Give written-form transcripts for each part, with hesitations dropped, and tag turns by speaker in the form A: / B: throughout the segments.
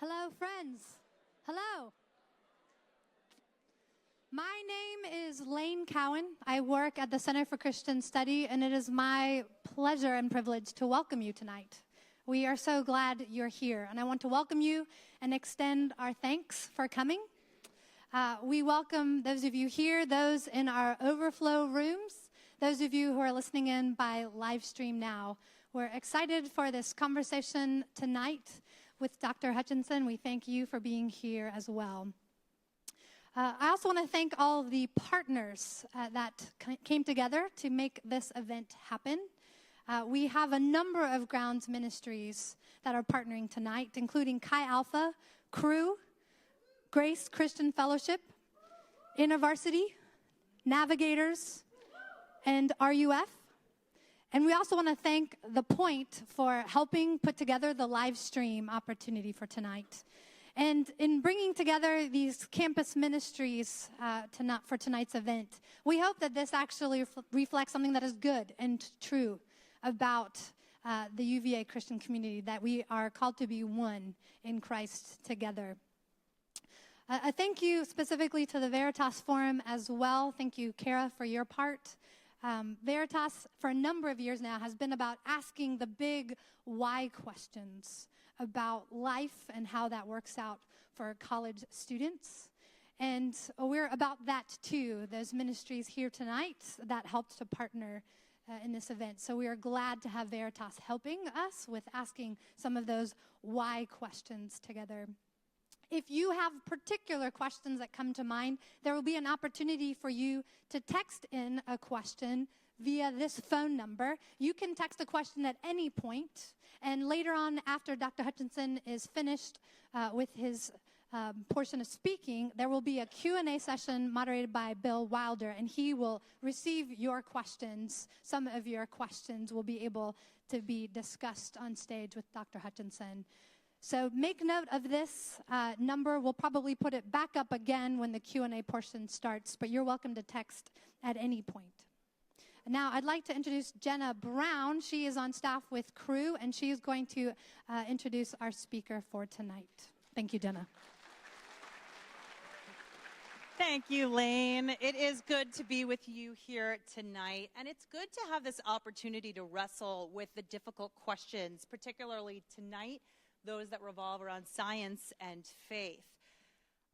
A: Hello, friends. Hello. My name is Lane Cowan. I work at the Center for Christian Study, and it is my pleasure and privilege to welcome you tonight. We are so glad you're here, and I want to welcome you and extend our thanks for coming. We welcome those of you here, those in our overflow rooms, those of you who are listening in by live stream now. We're excited for this conversation tonight with Dr. Hutchinson. We thank you for being here as well. I also want to thank all of the partners that came together to make this event happen. We have a number of grounds ministries that are partnering tonight, including Chi Alpha, Crew, Grace Christian Fellowship, InterVarsity, Navigators, and RUF. And we also want to thank The Point for helping put together the live stream opportunity for tonight. And in bringing together these campus ministries for tonight's event, we hope that this actually reflects something that is good and true about the UVA Christian community, that we are called to be one in Christ together. A thank you specifically to the Veritas Forum as well. Thank you, Kara, for your part. Veritas, for a number of years now, has been about asking the big why questions about life and how that works out for college students. And we're about that too, those ministries here tonight that helped to partner in this event. So we are glad to have Veritas helping us with asking some of those why questions together. If you have particular questions that come to mind, there will be an opportunity for you to text in a question via this phone number. You can text a question at any point, and later on, after Dr. Hutchinson is finished with his portion of speaking, there will be a Q&A session moderated by Bill Wilder, and he will receive your questions. Some of your questions will be able to be discussed on stage with Dr. Hutchinson. So make note of this number. We'll probably put it back up again when the Q&A portion starts, but you're welcome to text at any point. Now, I'd like to introduce Jenna Brown. She is on staff with Crew, and she is going to introduce our speaker for tonight. Thank you, Jenna.
B: Thank you, Lane. It is good to be with you here tonight, and it's good to have this opportunity to wrestle with the difficult questions, particularly tonight, those that revolve around science and faith.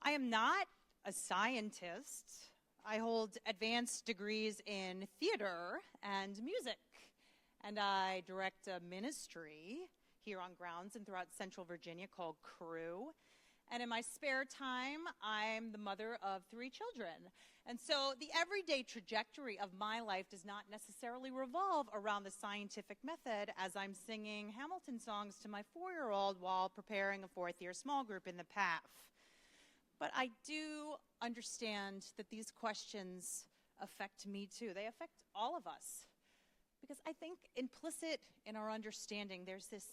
B: I am not a scientist. I hold advanced degrees in theater and music, and I direct a ministry here on grounds and throughout Central Virginia called Crew. And in my spare time, I'm the mother of 3 children. And so the everyday trajectory of my life does not necessarily revolve around the scientific method as I'm singing Hamilton songs to my 4-year-old while preparing a 4th-year small group in the PAF. But I do understand that these questions affect me too. They affect all of us. Because I think implicit in our understanding, there's this,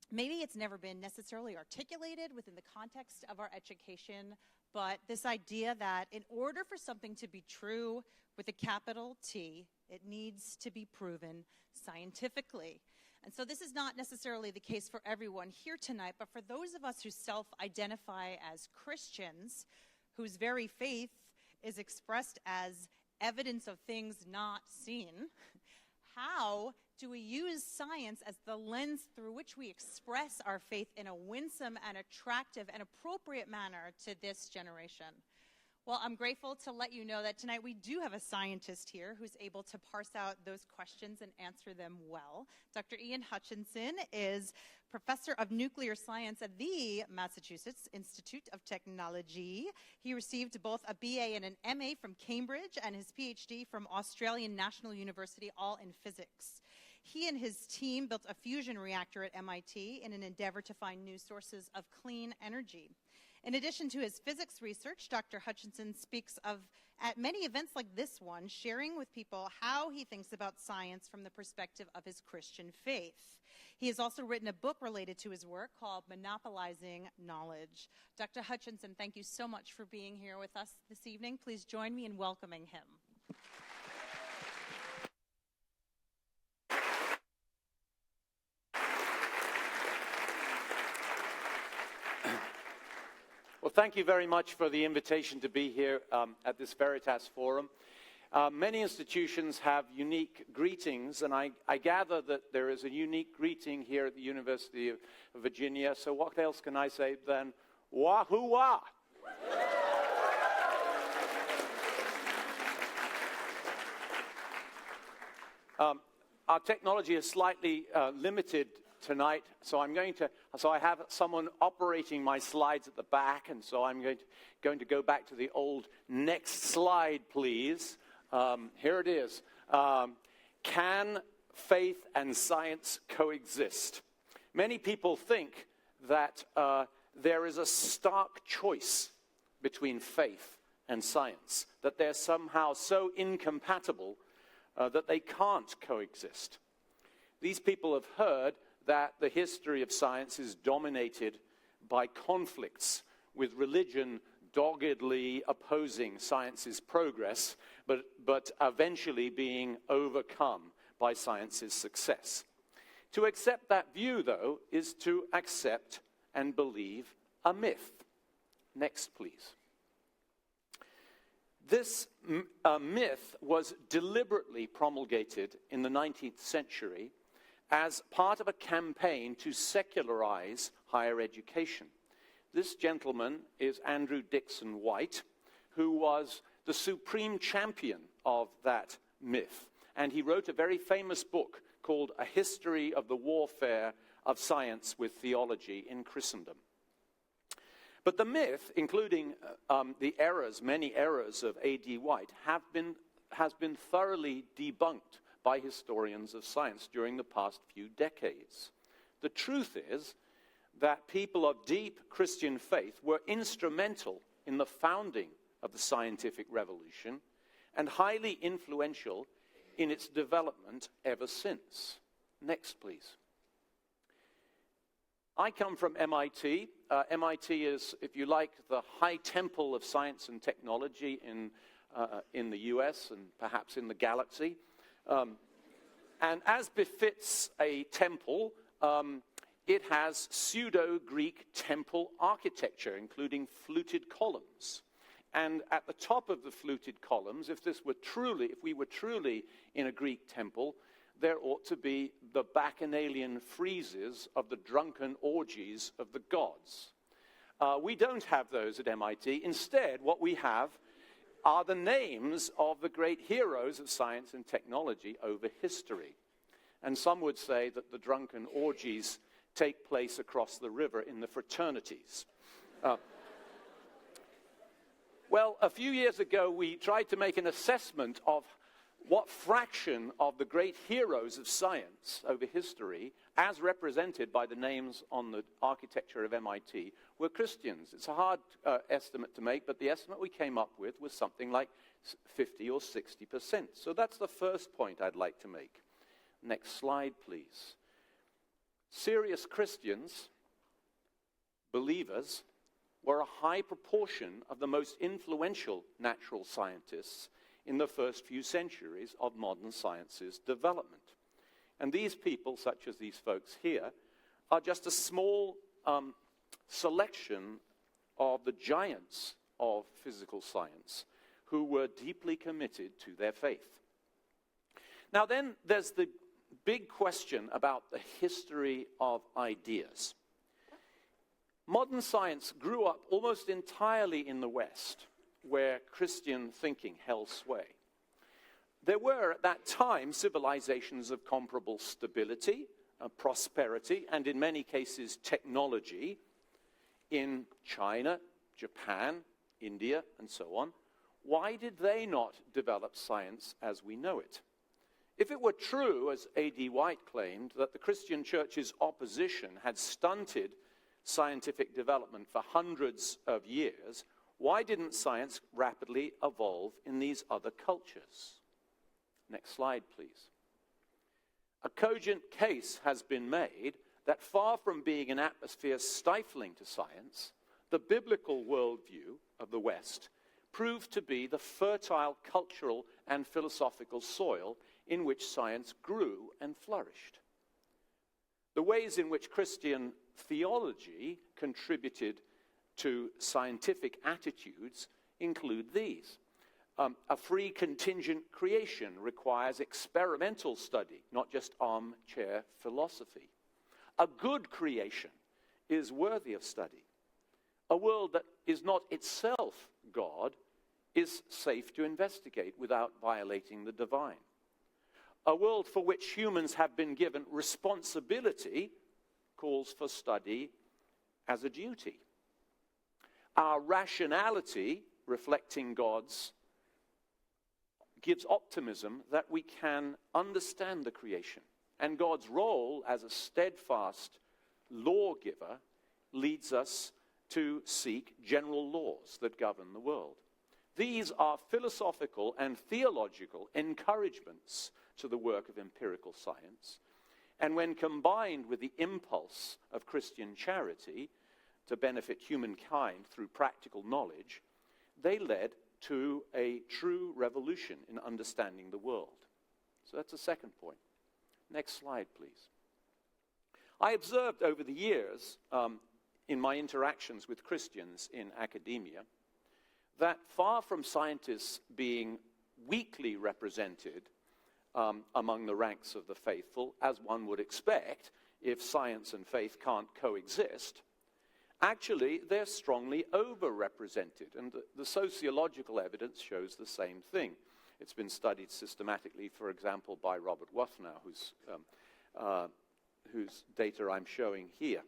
B: maybe it's never been necessarily articulated within the context of our education, but this idea that in order for something to be true with a capital T, it needs to be proven scientifically. And so this is not necessarily the case for everyone here tonight, but for those of us who self-identify as Christians, whose very faith is expressed as evidence of things not seen, how do we use science as the lens through which we express our faith in a winsome and attractive and appropriate manner to this generation? Well, I'm grateful to let you know that tonight we do have a scientist here who's able to parse out those questions and answer them well. Dr. Ian Hutchinson is professor of nuclear science at the Massachusetts Institute of Technology. He received both a BA and an MA from Cambridge and his PhD from Australian National University, all in physics. He and his team built a fusion reactor at MIT in an endeavor to find new sources of clean energy. In addition to his physics research, Dr. Hutchinson speaks at many events like this one, sharing with people how he thinks about science from the perspective of his Christian faith. He has also written a book related to his work called Monopolizing Knowledge. Dr. Hutchinson, thank you so much for being here with us this evening. Please join me in welcoming him.
C: Well, thank you very much for the invitation to be here at this Veritas Forum. Many institutions have unique greetings, and I gather that there is a unique greeting here at the University of Virginia. So what else can I say than wahoo-wah? Our technology is slightly limited tonight, so I have someone operating my slides at the back, and so I'm going to go back to the old next slide, please. Here it is. Can faith and science coexist? Many people think that there is a stark choice between faith and science, that they're somehow so incompatible that they can't coexist. These people have heard that the history of science is dominated by conflicts, with religion doggedly opposing science's progress, but eventually being overcome by science's success. To accept that view, though, is to accept and believe a myth. Next, please. This myth was deliberately promulgated in the 19th century as part of a campaign to secularize higher education. This gentleman is Andrew Dixon White, who was the supreme champion of that myth. And he wrote a very famous book called A History of the Warfare of Science with Theology in Christendom. But the myth, including many errors of A.D. White, has been thoroughly debunked by historians of science during the past few decades. The truth is that people of deep Christian faith were instrumental in the founding of the scientific revolution and highly influential in its development ever since. Next, please. I come from MIT. MIT is, if you like, the high temple of science and technology in the US and perhaps in the galaxy. And as befits a temple, it has pseudo-Greek temple architecture, including fluted columns. And at the top of the fluted columns, if we were truly in a Greek temple, there ought to be the bacchanalian friezes of the drunken orgies of the gods. We don't have those at MIT. Instead, what we have are the names of the great heroes of science and technology over history. And some would say that the drunken orgies take place across the river in the fraternities. Well, a few years ago, we tried to make an assessment of what fraction of the great heroes of science over history, as represented by the names on the architecture of MIT, were Christians. It's a hard estimate to make, but the estimate we came up with was something like 50 or 60%. So that's the first point I'd like to make. Next slide, please. Serious Christians, believers, were a high proportion of the most influential natural scientists in the first few centuries of modern science's development. And these people, such as these folks here, are just a small selection of the giants of physical science who were deeply committed to their faith. Now then, there's the big question about the history of ideas. Modern science grew up almost entirely in the West, where Christian thinking held sway. There were, at that time, civilizations of comparable stability, prosperity, and in many cases, technology in China, Japan, India, and so on. Why did they not develop science as we know it? If it were true, as A.D. White claimed, that the Christian church's opposition had stunted scientific development for hundreds of years, why didn't science rapidly evolve in these other cultures? Next slide, please. A cogent case has been made that far from being an atmosphere stifling to science, the biblical worldview of the West proved to be the fertile cultural and philosophical soil in which science grew and flourished. The ways in which Christian theology contributed to scientific attitudes include these. A free contingent creation requires experimental study, not just armchair philosophy. A good creation is worthy of study. A world that is not itself God is safe to investigate without violating the divine. A world for which humans have been given responsibility calls for study as a duty. Our rationality, reflecting God's, gives optimism that we can understand the creation. And God's role as a steadfast lawgiver leads us to seek general laws that govern the world. These are philosophical and theological encouragements to the work of empirical science. And when combined with the impulse of Christian charity to benefit humankind through practical knowledge, they led to a true revolution in understanding the world. So that's the second point. Next slide, please. I observed over the years, in my interactions with Christians in academia, that far from scientists being weakly represented among the ranks of the faithful, as one would expect if science and faith can't coexist, actually they're strongly overrepresented, and the sociological evidence shows the same thing. It's been studied systematically, for example, by Robert Wuthnow, whose data I'm showing here.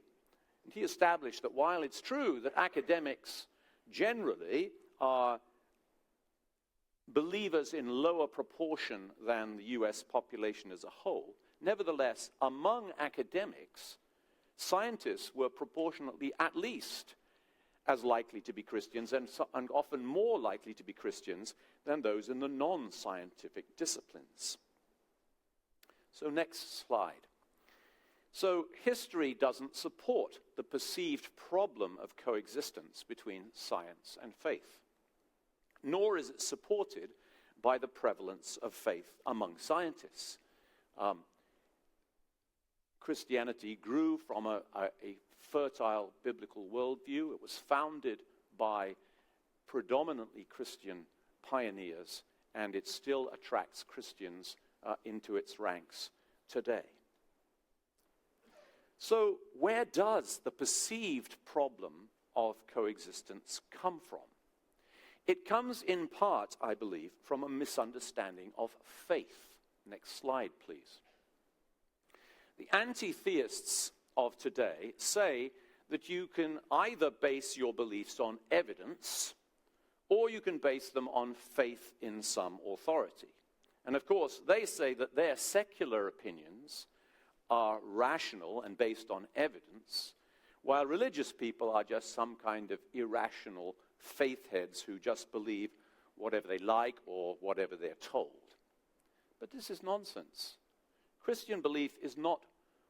C: And he established that while it's true that academics generally are believers in lower proportion than the US population as a whole, nevertheless, among academics, scientists were proportionately at least as likely to be Christians and often more likely to be Christians than those in the non-scientific disciplines. So next slide. So history doesn't support the perceived problem of coexistence between science and faith, nor is it supported by the prevalence of faith among scientists. Christianity grew from a fertile biblical worldview. It was founded by predominantly Christian pioneers, and it still attracts Christians into its ranks today. So where does the perceived problem of coexistence come from? It comes in part, I believe, from a misunderstanding of faith. Next slide, please. The anti-theists of today say that you can either base your beliefs on evidence or you can base them on faith in some authority. And of course, they say that their secular opinions are rational and based on evidence, while religious people are just some kind of irrational faith heads who just believe whatever they like or whatever they're told. But this is nonsense. Christian belief is not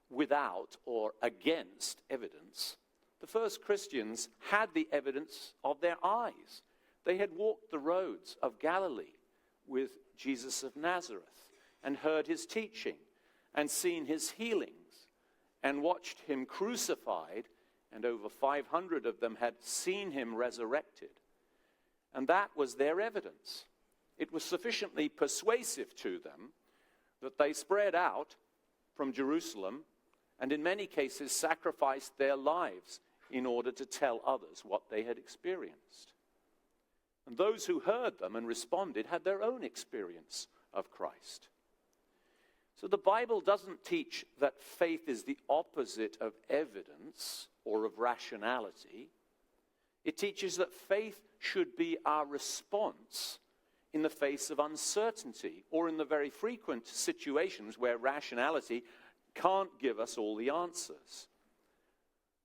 C: without or against evidence. The first Christians had the evidence of their eyes. They had walked the roads of Galilee with Jesus of Nazareth and heard his teaching and seen his healings and watched him crucified, and over 500 of them had seen him resurrected. And that was their evidence. It was sufficiently persuasive to them that they spread out from Jerusalem and in many cases sacrificed their lives in order to tell others what they had experienced. And those who heard them and responded had their own experience of Christ. So the Bible doesn't teach that faith is the opposite of evidence or of rationality. It teaches that faith should be our response in the face of uncertainty or in the very frequent situations where rationality can't give us all the answers.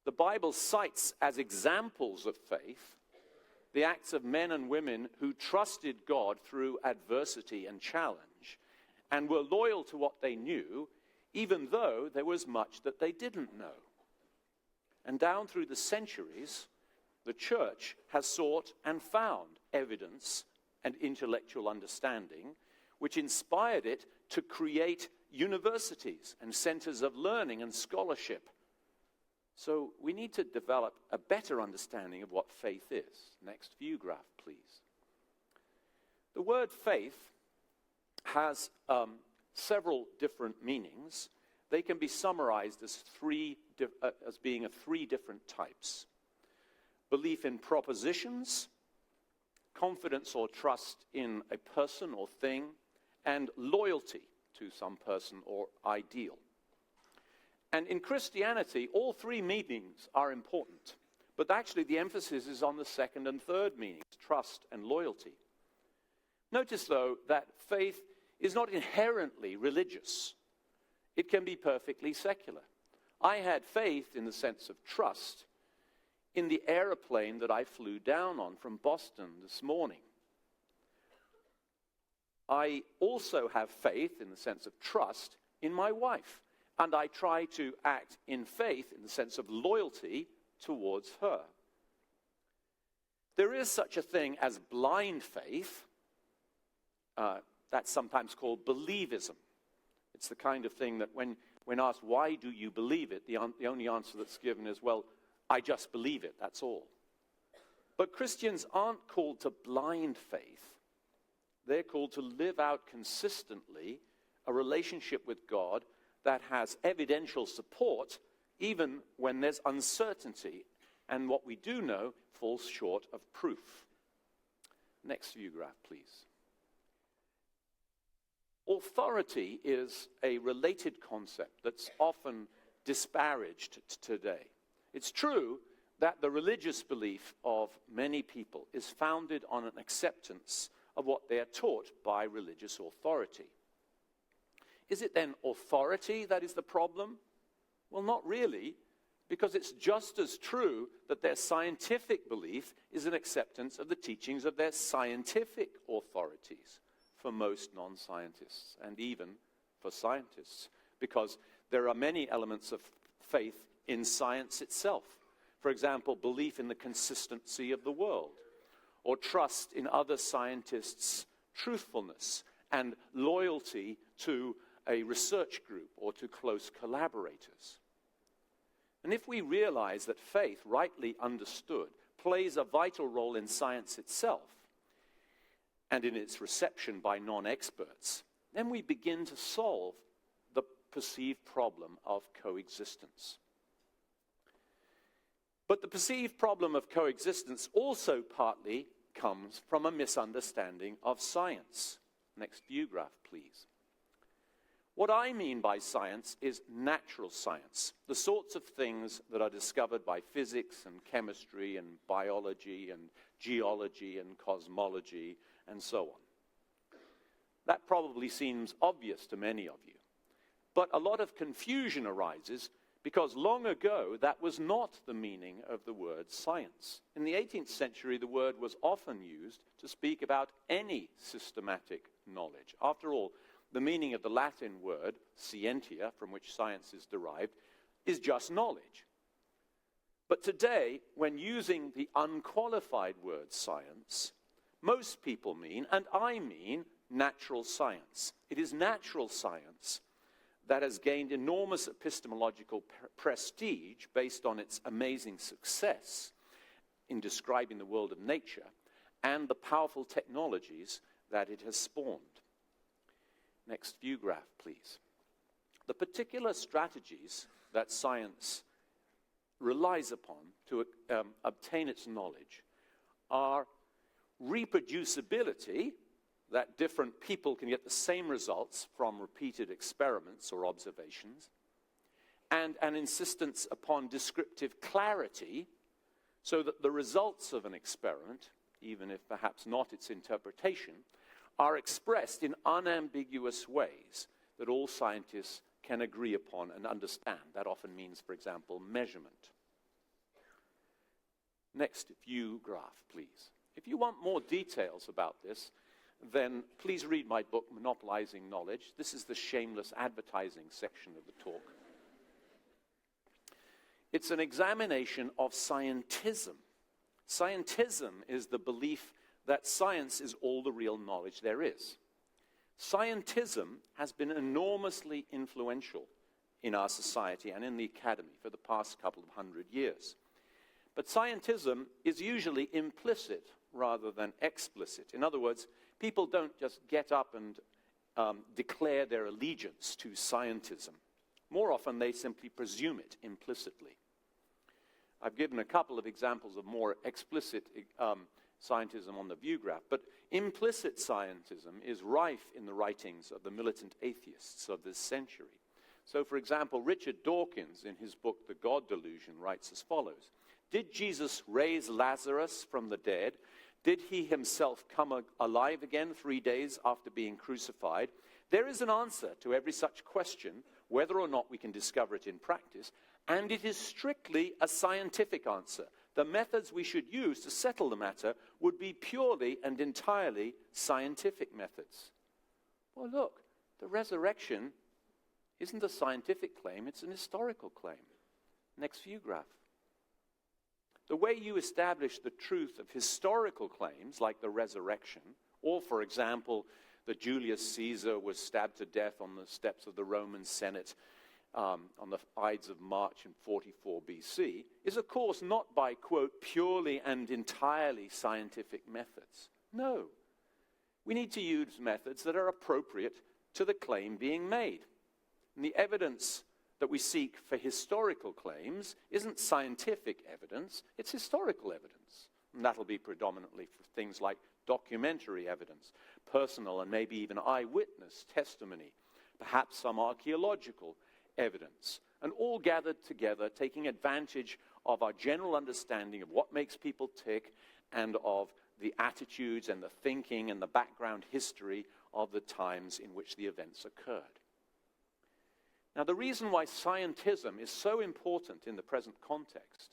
C: The Bible cites as examples of faith the acts of men and women who trusted God through adversity and challenge and were loyal to what they knew, even though there was much that they didn't know. And down through the centuries, the church has sought and found evidence and intellectual understanding, which inspired it to create universities and centers of learning and scholarship So we need to develop a better understanding of what faith is. Next view graph, please. The word faith has several different meanings. They can be summarized as being of three different types: belief in propositions, confidence or trust in a person or thing, and loyalty to some person or ideal. And in Christianity, all three meanings are important, but actually the emphasis is on the second and third meanings, trust and loyalty. Notice, though, that faith is not inherently religious. It can be perfectly secular. I had faith in the sense of trust in the aeroplane that I flew down on from Boston this morning. I also have faith in the sense of trust in my wife, and I try to act in faith in the sense of loyalty towards her. There is such a thing as blind faith. That's sometimes called believism. It's the kind of thing that when asked, why do you believe it, the only answer that's given is, well, I just believe it, that's all. But Christians aren't called to blind faith. They're called to live out consistently a relationship with God that has evidential support even when there's uncertainty, and what we do know falls short of proof. Next view graph, please. Authority is a related concept that's often disparaged today. It's true that the religious belief of many people is founded on an acceptance of what they are taught by religious authority. Is it then authority that is the problem? Well, not really, because it's just as true that their scientific belief is an acceptance of the teachings of their scientific authorities for most non-scientists, and even for scientists, because there are many elements of faith in science itself. For example, belief in the consistency of the world, or trust in other scientists' truthfulness and loyalty to a research group or to close collaborators. And if we realize that faith, rightly understood, plays a vital role in science itself and in its reception by non-experts, then we begin to solve the perceived problem of coexistence. But the perceived problem of coexistence also partly comes from a misunderstanding of science. Next view graph, please. What I mean by science is natural science, the sorts of things that are discovered by physics and chemistry and biology and geology and cosmology and so on. That probably seems obvious to many of you. But a lot of confusion arises because long ago that was not the meaning of the word science. In the 18th century, the word was often used to speak about any systematic knowledge. After all, the meaning of the Latin word, scientia, from which science is derived, is just knowledge. But today, when using the unqualified word science, most people mean, and I mean, natural science. It is natural science that has gained enormous epistemological prestige based on its amazing success in describing the world of nature and the powerful technologies that it has spawned. Next view graph, please. The particular strategies that science relies upon to obtain its knowledge are reproducibility, that different people can get the same results from repeated experiments or observations, and an insistence upon descriptive clarity, so that the results of an experiment, even if perhaps not its interpretation, are expressed in unambiguous ways that all scientists can agree upon and understand. That often means, for example, measurement. Next view graph, please. If you want more details about this, then please read my book, Monopolizing Knowledge. This is the shameless advertising section of the talk. It's an examination of scientism. Scientism is the belief that science is all the real knowledge there is. Scientism has been enormously influential in our society and in the academy for the past couple of hundred years. But scientism is usually implicit rather than explicit. In other words, people don't just get up and declare their allegiance to scientism. More often, they simply presume it implicitly. I've given a couple of examples of more explicit scientism on the view graph, but implicit scientism is rife in the writings of the militant atheists of this century. So, for example, Richard Dawkins, in his book, The God Delusion, writes as follows: "Did Jesus raise Lazarus from the dead? Did he himself come alive again 3 days after being crucified? There is an answer to every such question, whether or not we can discover it in practice, and it is strictly a scientific answer. The methods we should use to settle the matter would be purely and entirely scientific methods." Well, look, the resurrection isn't a scientific claim, it's an historical claim. Next view graph. The way you establish the truth of historical claims, like the resurrection, or, for example, that Julius Caesar was stabbed to death on the steps of the Roman Senate on the Ides of March in 44 BC, is, of course, not by, quote, purely and entirely scientific methods. No. We need to use methods that are appropriate to the claim being made. And the evidence that we seek for historical claims isn't scientific evidence, it's historical evidence. And that'll be predominantly for things like documentary evidence, personal and maybe even eyewitness testimony, perhaps some archaeological evidence, and all gathered together, taking advantage of our general understanding of what makes people tick and of the attitudes and the thinking and the background history of the times in which the events occurred. Now, the reason why scientism is so important in the present context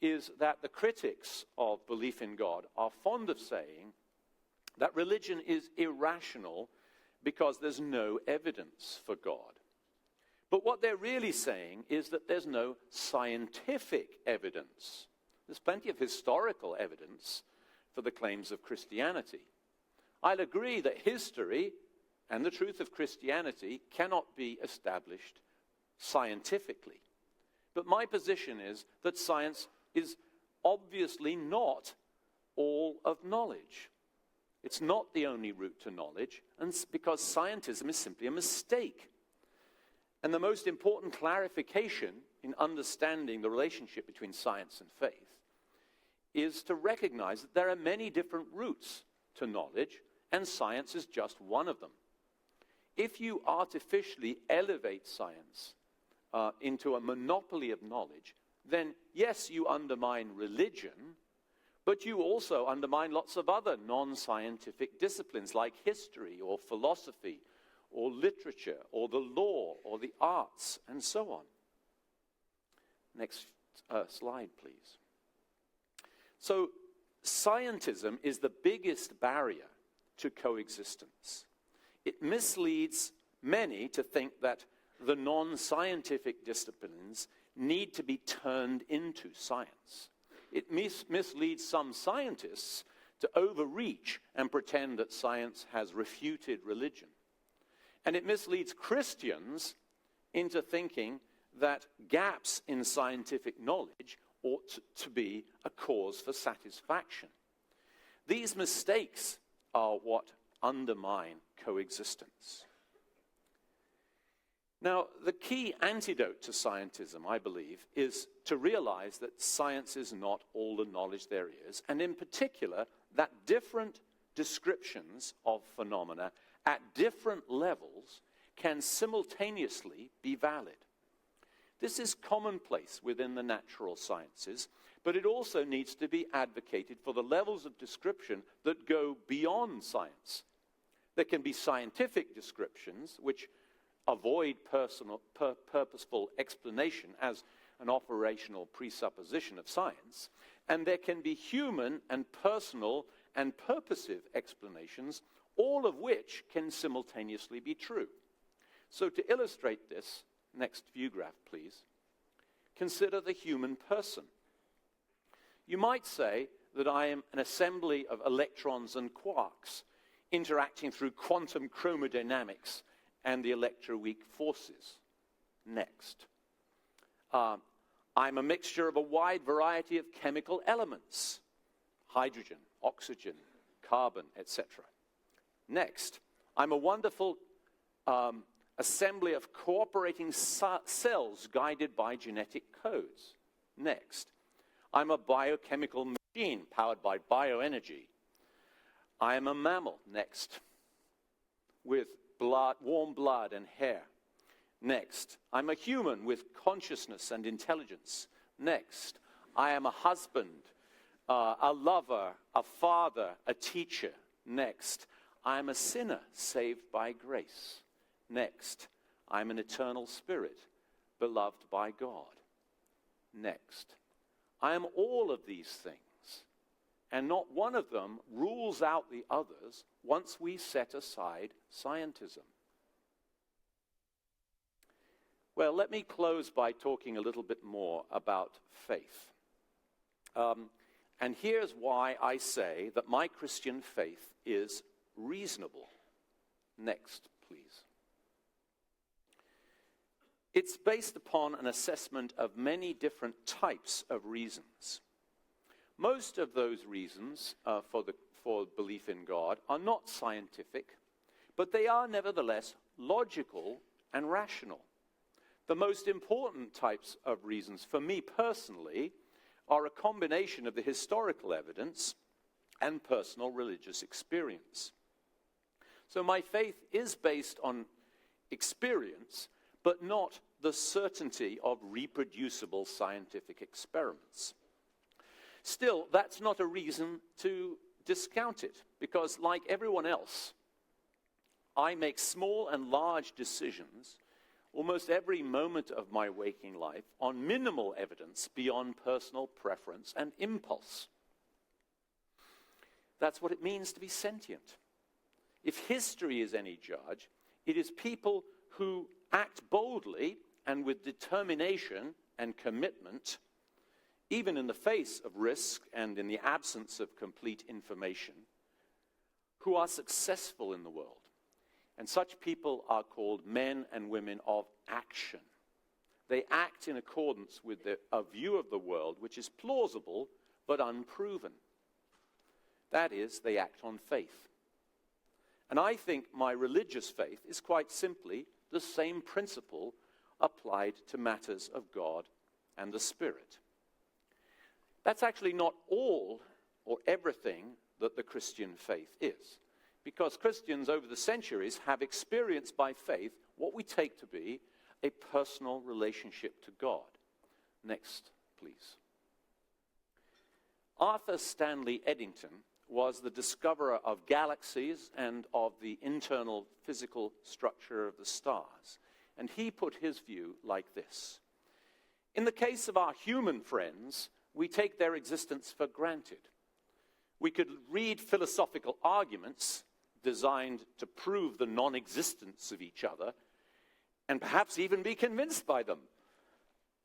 C: is that the critics of belief in God are fond of saying that religion is irrational because there's no evidence for God. But what they're really saying is that there's no scientific evidence. There's plenty of historical evidence for the claims of Christianity. I'll agree that history and the truth of Christianity cannot be established scientifically. But my position is that science is obviously not all of knowledge. It's not the only route to knowledge, and because scientism is simply a mistake. And the most important clarification in understanding the relationship between science and faith is to recognize that there are many different routes to knowledge, and science is just one of them. If you artificially elevate science into a monopoly of knowledge, then yes, you undermine religion, but you also undermine lots of other non-scientific disciplines like history or philosophy or literature or the law or the arts and so on. Next slide, please. So scientism is the biggest barrier to coexistence. It misleads many to think that the non-scientific disciplines need to be turned into science. It misleads some scientists to overreach and pretend that science has refuted religion. And it misleads Christians into thinking that gaps in scientific knowledge ought to be a cause for satisfaction. These mistakes are what undermine coexistence. Now, the key antidote to scientism, I believe, is to realize that science is not all the knowledge there is, and in particular, that different descriptions of phenomena at different levels can simultaneously be valid. This is commonplace within the natural sciences, but it also needs to be advocated for the levels of description that go beyond science. There can be scientific descriptions which avoid purposeful explanation as an operational presupposition of science, and there can be human and personal and purposive explanations, all of which can simultaneously be true. So to illustrate this, next view graph, please, consider the human person. You might say that I am an assembly of electrons and quarks interacting through quantum chromodynamics and the electroweak forces. Next. I'm a mixture of a wide variety of chemical elements. Hydrogen, oxygen, carbon, etc. Next. I'm a wonderful assembly of cooperating cells guided by genetic codes. Next. I'm a biochemical machine powered by bioenergy. I am a mammal, next, with blood, warm blood and hair. Next, I'm a human with consciousness and intelligence. Next, I am a husband, a lover, a father, a teacher. Next, I am a sinner saved by grace. Next, I'm an eternal spirit, beloved by God. Next, I am all of these things, and not one of them rules out the others once we set aside scientism. Well, let me close by talking a little bit more about faith. And here's why I say that my Christian faith is reasonable. Next, please. It's based upon an assessment of many different types of reasons. Most of those reasons for belief in God are not scientific, but they are nevertheless logical and rational. The most important types of reasons for me personally are a combination of the historical evidence and personal religious experience. So my faith is based on experience, but not the certainty of reproducible scientific experiments. Still, that's not a reason to discount it, because like everyone else, I make small and large decisions almost every moment of my waking life on minimal evidence beyond personal preference and impulse. That's what it means to be sentient. If history is any judge, it is people who act boldly and with determination and commitment, even in the face of risk and in the absence of complete information, who are successful in the world. And such people are called men and women of action. They act in accordance with a view of the world which is plausible but unproven. That is, they act on faith. And I think my religious faith is quite simply the same principle applied to matters of God and the Spirit. That's actually not all or everything that the Christian faith is, because Christians over the centuries have experienced by faith what we take to be a personal relationship to God. Next, please. Arthur Stanley Eddington was the discoverer of galaxies and of the internal physical structure of the stars. And he put his view like this. In the case of our human friends, we take their existence for granted. We could read philosophical arguments designed to prove the non-existence of each other, and perhaps even be convinced by them,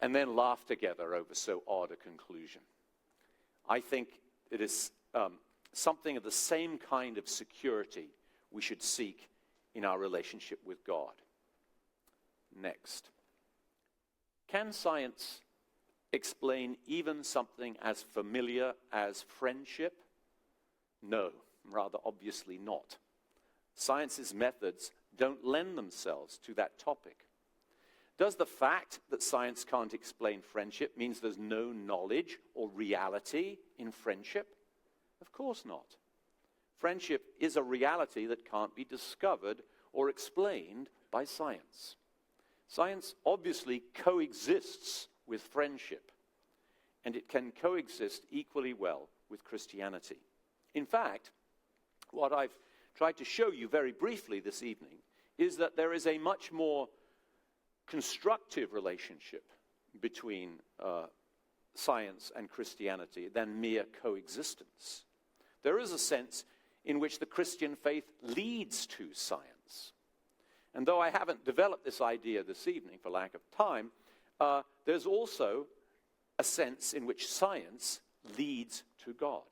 C: and then laugh together over so odd a conclusion. I think it is something of the same kind of security we should seek in our relationship with God. Next. Can science explain even something as familiar as friendship? No, rather obviously not. Science's methods don't lend themselves to that topic. Does the fact that science can't explain friendship mean there's no knowledge or reality in friendship? Of course not. Friendship is a reality that can't be discovered or explained by science. Science obviously coexists with friendship, and it can coexist equally well with Christianity. In fact, what I've tried to show you very briefly this evening is that there is a much more constructive relationship between science and Christianity than mere coexistence. There is a sense in which the Christian faith leads to science. And though I haven't developed this idea this evening for lack of time, there's also a sense in which science leads to God.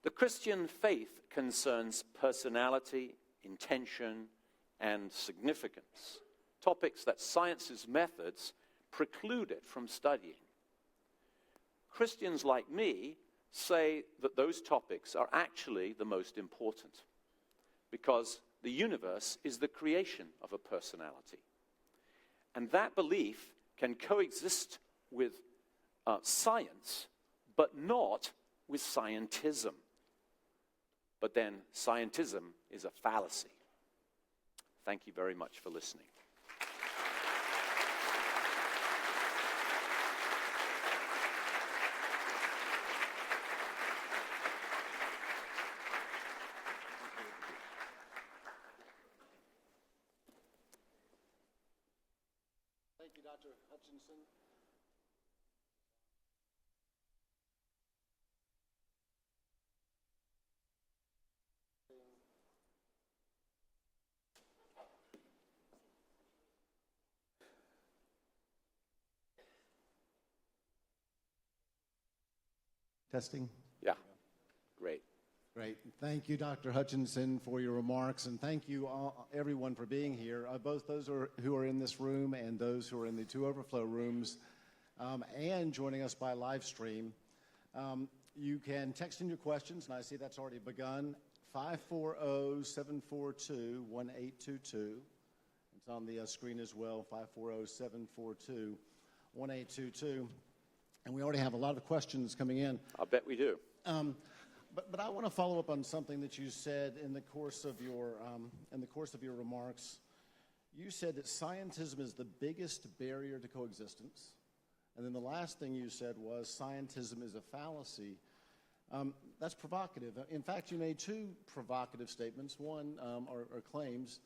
C: The Christian faith concerns personality, intention, and significance, topics that science's methods preclude it from studying. Christians like me say that those topics are actually the most important because the universe is the creation of a personality. And that belief can coexist with science, but not with scientism. But then scientism is a fallacy. Thank you very much for listening.
D: Thank you, Dr. Hutchinson. Testing.
C: Yeah, great.
D: Great. Thank you, Dr. Hutchinson, for your remarks, and thank you, everyone, for being here, both those who are in this room and those who are in the two overflow rooms, and joining us by live stream. You can text in your questions, and I see that's already begun, 540-742-1822. It's on the screen as well, 540-742-1822. And we already have a lot of questions coming in.
C: I'll bet we do.
D: But I want to follow up on something that you said in the course of your remarks. You said that scientism is the biggest barrier to coexistence, and then the last thing you said was scientism is a fallacy. That's provocative. In fact, you made two provocative statements. One are claims.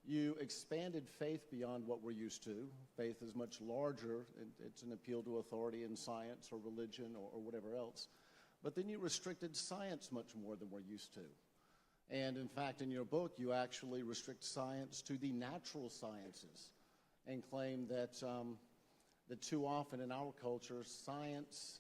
D: You expanded faith beyond what we're used to. Faith is much larger. It's an appeal to authority in science or religion or whatever else. But then you restricted science much more than we're used to. And in fact, in your book, you actually restrict science to the natural sciences and claim that too often in our culture, science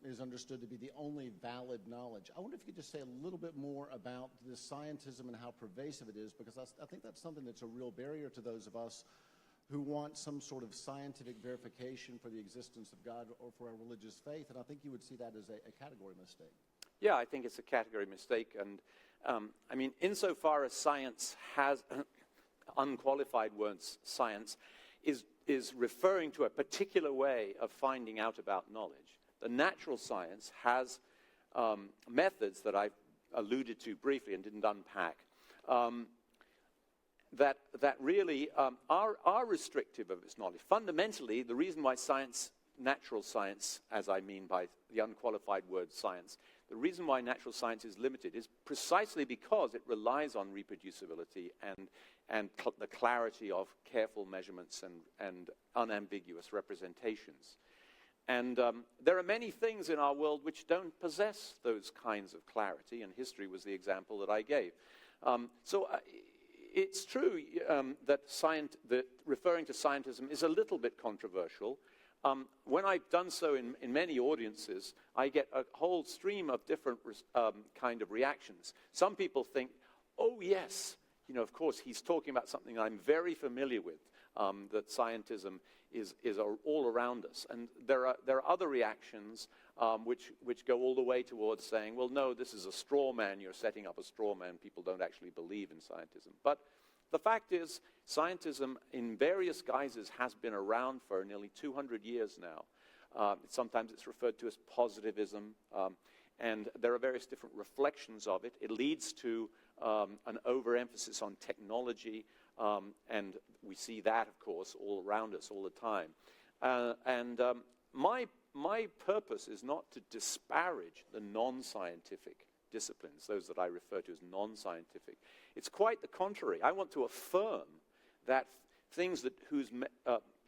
D: is understood to be the only valid knowledge. I wonder if you could just say a little bit more about this scientism and how pervasive it is, because I think that's something that's a real barrier to those of us who want some sort of scientific verification for the existence of God or for our religious faith, and I think you would see that as a category mistake.
C: Yeah, I think it's a category mistake, and I mean, insofar as science has, unqualified words, science, is referring to a particular way of finding out about knowledge. The natural science has methods that I've alluded to briefly and didn't unpack, that really are restrictive of its knowledge. Fundamentally, the reason why natural science, as I mean by the unqualified word science, the reason why natural science is limited is precisely because it relies on reproducibility and the clarity of careful measurements and unambiguous representations. And there are many things in our world which don't possess those kinds of clarity, and history was the example that I gave. It's true that referring to scientism is a little bit controversial. When I've done so in many audiences, I get a whole stream of different kind of reactions. Some people think, oh yes, of course he's talking about something I'm very familiar with, that scientism is all around us. And there are other reactions which go all the way towards saying, well, no, this is a straw man. You're setting up a straw man. People don't actually believe in scientism. But the fact is, scientism in various guises has been around for nearly 200 years now. Sometimes it's referred to as positivism, and there are various different reflections of it. It leads to an overemphasis on technology, and we see that, of course, all around us all the time. My purpose is not to disparage the non-scientific disciplines, those that I refer to as non-scientific. It's quite the contrary. I want to affirm that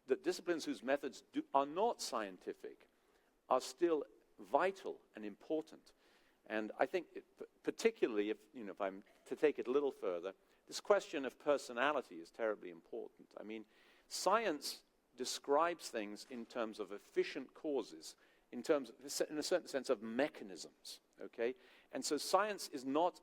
C: that disciplines whose methods are not scientific are still vital and important. And I think, particularly if I'm to take it a little further, this question of personality is terribly important. I mean, science describes things in terms of efficient causes, in a certain sense of mechanisms, okay? And so science is not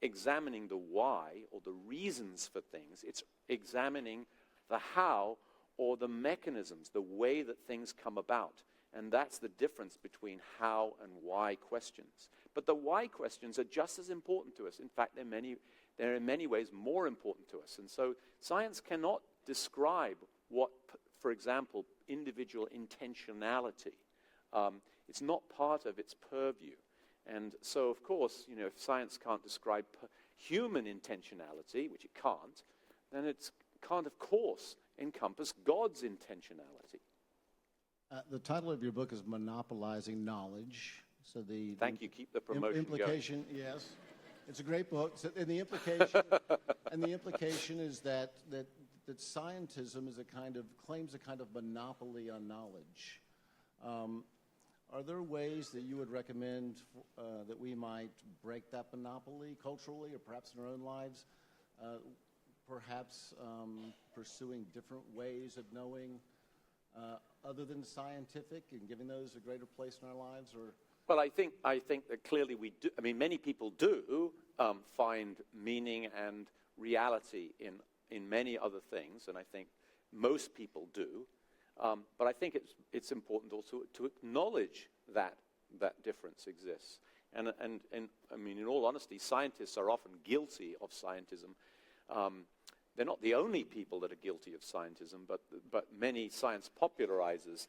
C: examining the why or the reasons for things. It's examining the how or the mechanisms, the way that things come about. And that's the difference between how and why questions. But the why questions are just as important to us. In fact, they're in many ways more important to us. And so science cannot describe what, for example, individual intentionality. It's not part of its purview. And so, of course, if science can't describe human intentionality, which it can't, then it can't, of course, encompass God's intentionality.
D: The title of your book is Monopolizing Knowledge. So
C: Thank you. Keep the promotion
D: implication,
C: going.
D: yes, it's a great book. So, and the implication is that scientism claims a kind of monopoly on knowledge. Are there ways that you would recommend that we might break that monopoly culturally, or perhaps in our own lives? Perhaps pursuing different ways of knowing other than scientific, and giving those a greater place in our lives? Or
C: Well, I think that clearly we do. I mean, many people do find meaning and reality in many other things, and I think most people do. But I think it's important also to acknowledge that difference exists. And I mean, in all honesty, scientists are often guilty of scientism. They're not the only people that are guilty of scientism, but many science popularizers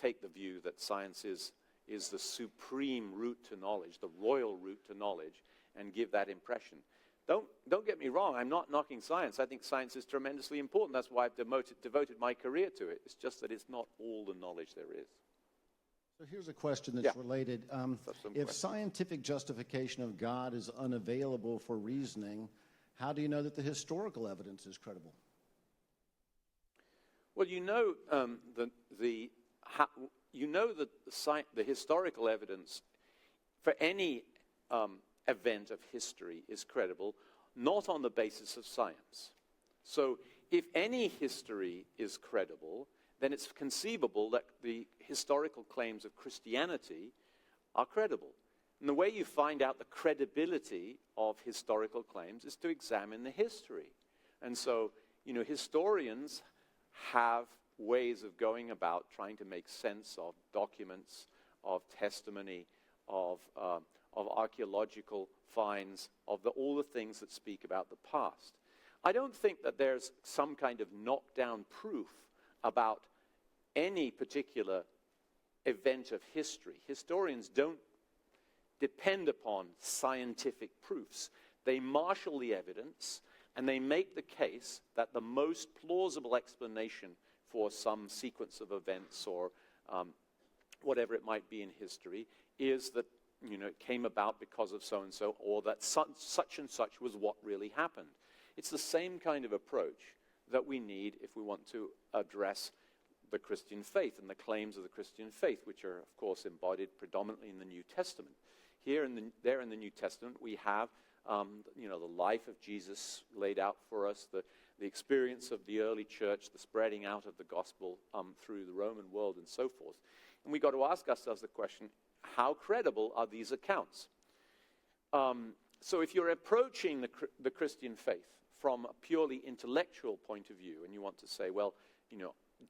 C: take the view that science is the supreme route to knowledge, the royal route to knowledge, and give that impression. Don't get me wrong, I'm not knocking science. I think science is tremendously important. That's why I've devoted my career to it. It's just that it's not all the knowledge there is.
D: So here's a question that's related. If scientific justification of God is unavailable for reasoning, how do you know that the historical evidence is credible?
C: Well, the historical evidence for any event of history is credible, not on the basis of science. So if any history is credible, then it's conceivable that the historical claims of Christianity are credible. And the way you find out the credibility of historical claims is to examine the history. And so, historians have ways of going about trying to make sense of documents, of testimony, of archaeological finds, of all the things that speak about the past. I don't think that there's some kind of knockdown proof about any particular event of history. Historians don't depend upon scientific proofs. They marshal the evidence, and they make the case that the most plausible explanation for some sequence of events or whatever it might be in history is that it came about because of so-and-so, or that such and such was what really happened. It's the same kind of approach that we need if we want to address the Christian faith and the claims of the Christian faith, which are, of course, embodied predominantly in the New Testament. There in the New Testament, we have the life of Jesus laid out for us, the experience of the early church, the spreading out of the gospel through the Roman world, and so forth. And we've got to ask ourselves the question, how credible are these accounts? So if you're approaching the Christian faith from a purely intellectual point of view, and you want to say, well,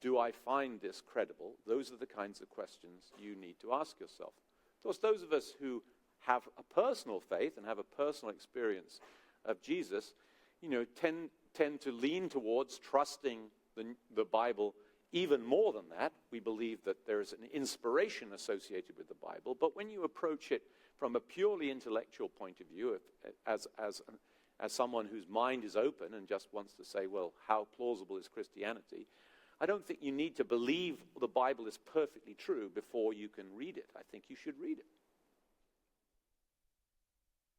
C: do I find this credible? Those are the kinds of questions you need to ask yourself. Of course, those of us who have a personal faith and have a personal experience of Jesus, tend to lean towards trusting the Bible even more than that. We believe that there's an inspiration associated with the Bible, but when you approach it from a purely intellectual point of view, as someone whose mind is open and just wants to say, well, how plausible is Christianity? I don't think you need to believe the Bible is perfectly true before you can read it. I think you should read it.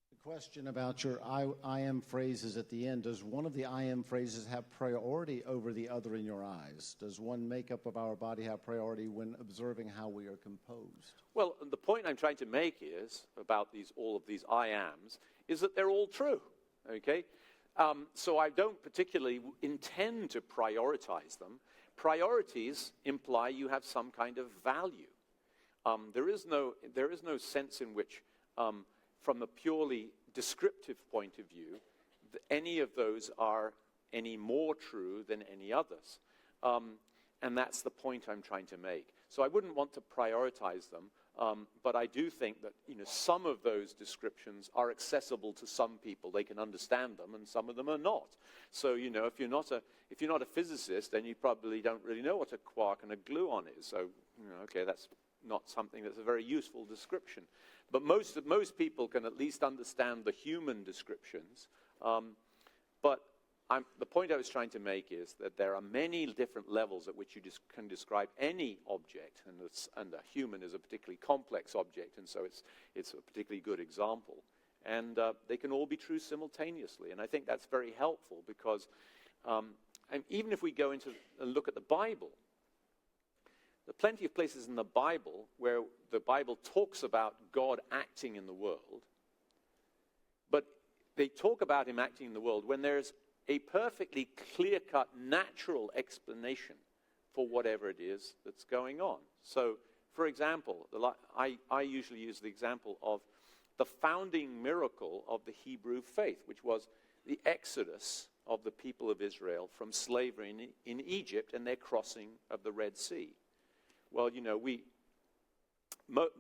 D: The question about your I am phrases at the end, does one of the I am phrases have priority over the other in your eyes? Does one makeup of our body have priority when observing how we are composed?
C: Well, the point I'm trying to make is, about all of these I ams, is that they're all true, okay? So I don't particularly intend to prioritize them. Priorities imply you have some kind of value. There is no sense in which, from a purely descriptive point of view, any of those are any more true than any others. And that's the point I'm trying to make. So I wouldn't want to prioritize them, but I do think that some of those descriptions are accessible to some people. They can understand them, and some of them are not. So if you're not a physicist, then you probably don't really know what a quark and a gluon is. So okay, that's not something that's a very useful description. But most people can at least understand the human descriptions. But the point I was trying to make is that there are many different levels at which you can describe any object, and a human is a particularly complex object, and so it's a particularly good example. And they can all be true simultaneously, and I think that's very helpful because and even if we go into and look at the Bible, there are plenty of places in the Bible where the Bible talks about God acting in the world, but they talk about him acting in the world when there's a perfectly clear-cut natural explanation for whatever it is that's going on. So, for example, I usually use the example of the founding miracle of the Hebrew faith, which was the exodus of the people of Israel from slavery in Egypt and their crossing of the Red Sea. Well,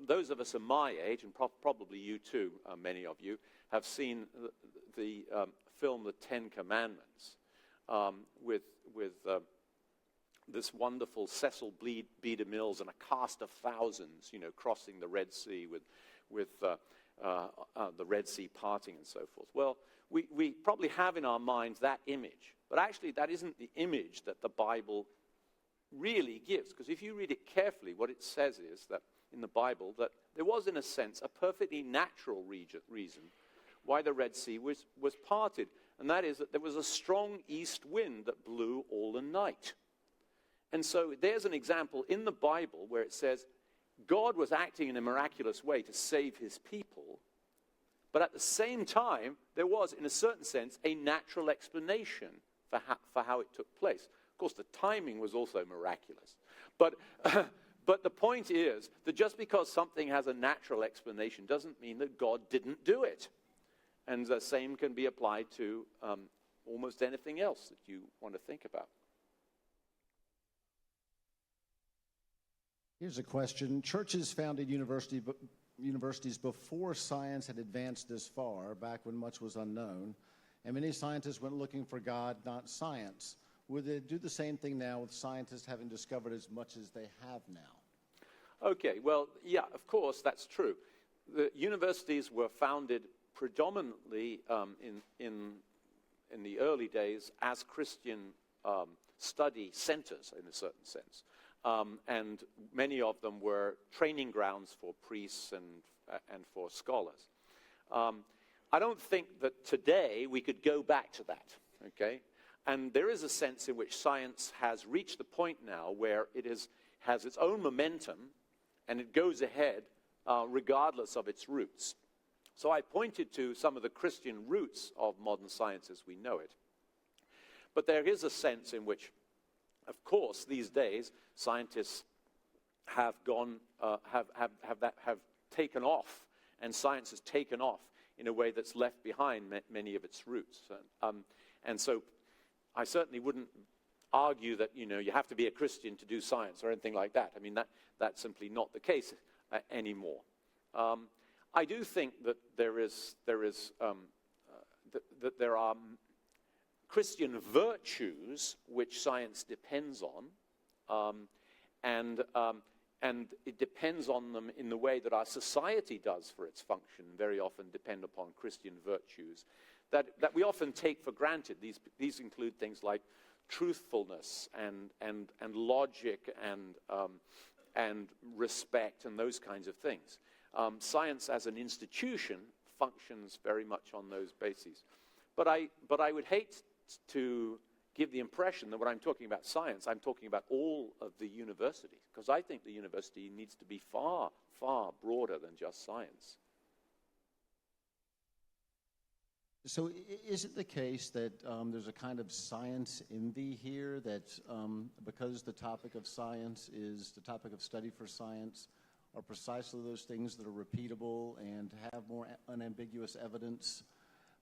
C: those of us of my age, and probably you too, many of you, have seen the film The Ten Commandments with this wonderful Cecil B. DeMille and a cast of thousands, crossing the Red Sea with the Red Sea parting and so forth. Well, we probably have in our minds that image, but actually that isn't the image that the Bible really gives, because if you read it carefully, what it says is that in the Bible that there was, in a sense, a perfectly natural reason why the Red Sea was parted, and that is that there was a strong east wind that blew all the night. And so there's an example in the Bible where it says God was acting in a miraculous way to save his people, but at the same time, there was, in a certain sense, a natural explanation for how it took place. Of course, the timing was also miraculous. But the point is that just because something has a natural explanation doesn't mean that God didn't do it. And the same can be applied to almost anything else that you want to think about.
D: Here's a question. Churches founded universities before science had advanced this far, back when much was unknown, and many scientists went looking for God, not science. Would they do the same thing now with scientists having discovered as much as they have now?
C: Okay, well, yeah, of course, that's true. The universities were founded predominantly in the early days as Christian study centers, in a certain sense. And many of them were training grounds for priests and for scholars. I don't think that today we could go back to that, okay? And there is a sense in which science has reached the point now where it has its own momentum and it goes ahead regardless of its roots. So I pointed to some of the Christian roots of modern science as we know it. But there is a sense in which, of course, these days, scientists have taken off, and science has taken off in a way that's left behind many of its roots. And so I certainly wouldn't argue that, you have to be a Christian to do science or anything like that. I mean, that's simply not the case anymore. I do think that there are Christian virtues which science depends on, and it depends on them in the way that our society does for its function. Very often depend upon Christian virtues that we often take for granted. These include things like truthfulness and logic and respect and those kinds of things. Science as an institution functions very much on those bases. But I would hate to give the impression that when I'm talking about science, I'm talking about all of the university, because I think the university needs to be far, far broader than just science.
D: So is it the case that there's a kind of science envy here, that because the topic of science is the topic of study for science are precisely those things that are repeatable and have more unambiguous evidence,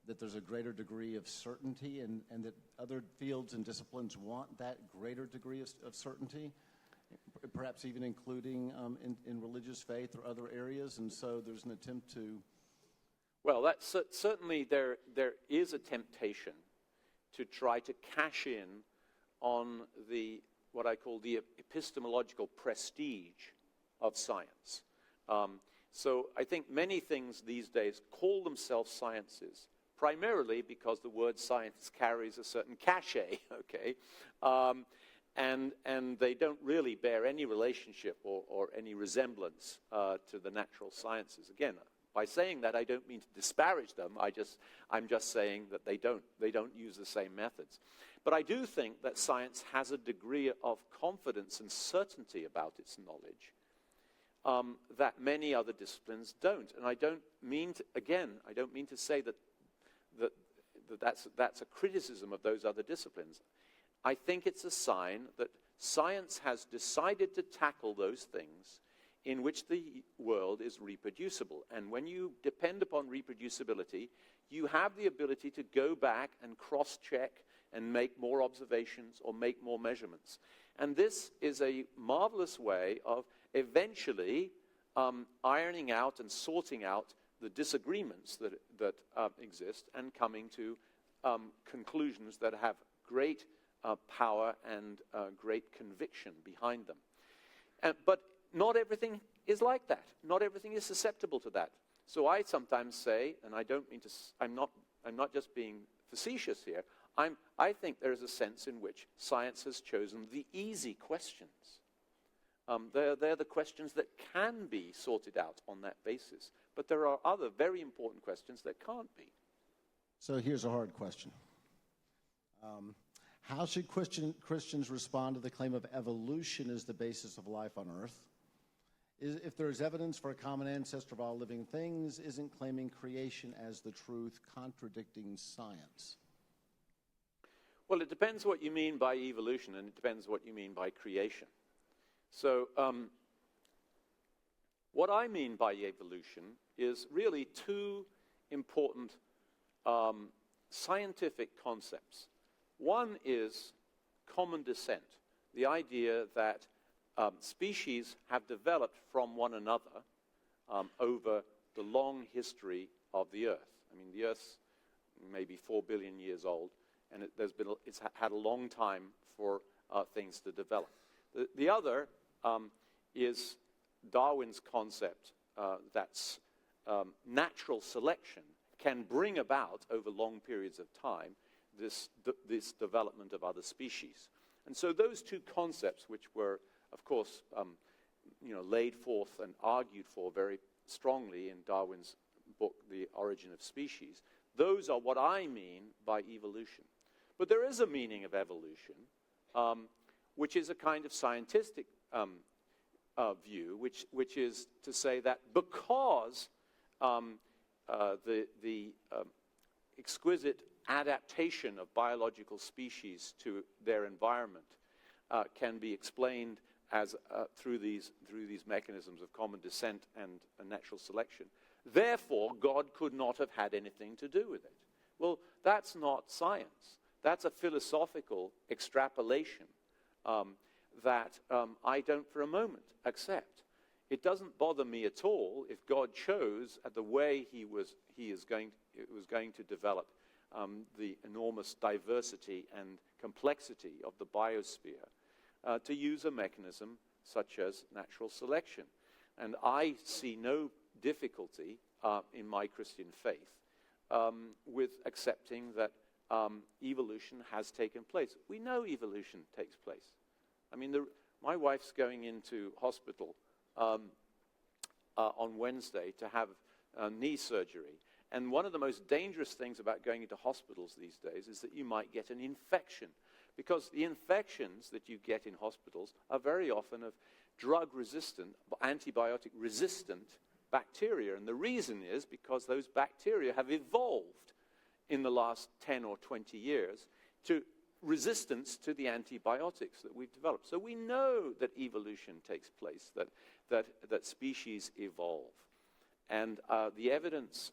D: that there's a greater degree of certainty, and that other fields and disciplines want that greater degree of certainty, perhaps even including in religious faith or other areas, and so there's an attempt to...
C: Well, that's, certainly there is a temptation to try to cash in on what I call the epistemological prestige of science. So I think many things these days call themselves sciences, primarily because the word science carries a certain cachet, okay? And they don't really bear any relationship or any resemblance to the natural sciences. Again, by saying that, I don't mean to disparage them. I'm just saying that they don't use the same methods. But I do think that science has a degree of confidence and certainty about its knowledge that many other disciplines don't. And I don't mean to say that's a criticism of those other disciplines. I think it's a sign that science has decided to tackle those things in which the world is reproducible. And when you depend upon reproducibility, you have the ability to go back and cross-check and make more observations or make more measurements. And this is a marvelous way of eventually ironing out and sorting out the disagreements that exist and coming to conclusions that have great power and great conviction behind them. But not everything is like that. Not everything is susceptible to that. So I sometimes say, and I don't mean to, I'm not just being facetious here, I think there is a sense in which science has chosen the easy questions. They're the questions that can be sorted out on that basis. But there are other very important questions that can't be.
D: So here's a hard question. How should Christians respond to the claim of evolution as the basis of life on earth? If there is evidence for a common ancestor of all living things, isn't claiming creation as the truth contradicting science?
C: Well, it depends what you mean by evolution, and it depends what you mean by creation. So what I mean by evolution is really two important scientific concepts. One is common descent, the idea that species have developed from one another over the long history of the Earth. I mean, the Earth's maybe 4 billion years old, and it's had a long time for things to develop. The other is Darwin's concept that natural selection can bring about, over long periods of time, this development of other species. And so those two concepts, which were, of course, laid forth and argued for very strongly in Darwin's book, The Origin of Species, those are what I mean by evolution. But there is a meaning of evolution, which is a kind of scientific view, which is to say that because the exquisite adaptation of biological species to their environment can be explained as through these mechanisms of common descent and natural selection. Therefore, God could not have had anything to do with it. Well, that's not science. That's a philosophical extrapolation that I don't for a moment accept. It doesn't bother me at all if God chose the way it was going to develop the enormous diversity and complexity of the biosphere to use a mechanism such as natural selection. And I see no difficulty in my Christian faith with accepting that evolution has taken place. We know evolution takes place. I mean, my wife's going into hospital on Wednesday to have knee surgery. And one of the most dangerous things about going into hospitals these days is that you might get an infection, because the infections that you get in hospitals are very often of drug-resistant, antibiotic-resistant bacteria. And the reason is because those bacteria have evolved in the last 10 or 20 years to resistance to the antibiotics that we've developed. So we know that evolution takes place, that species evolve. And the evidence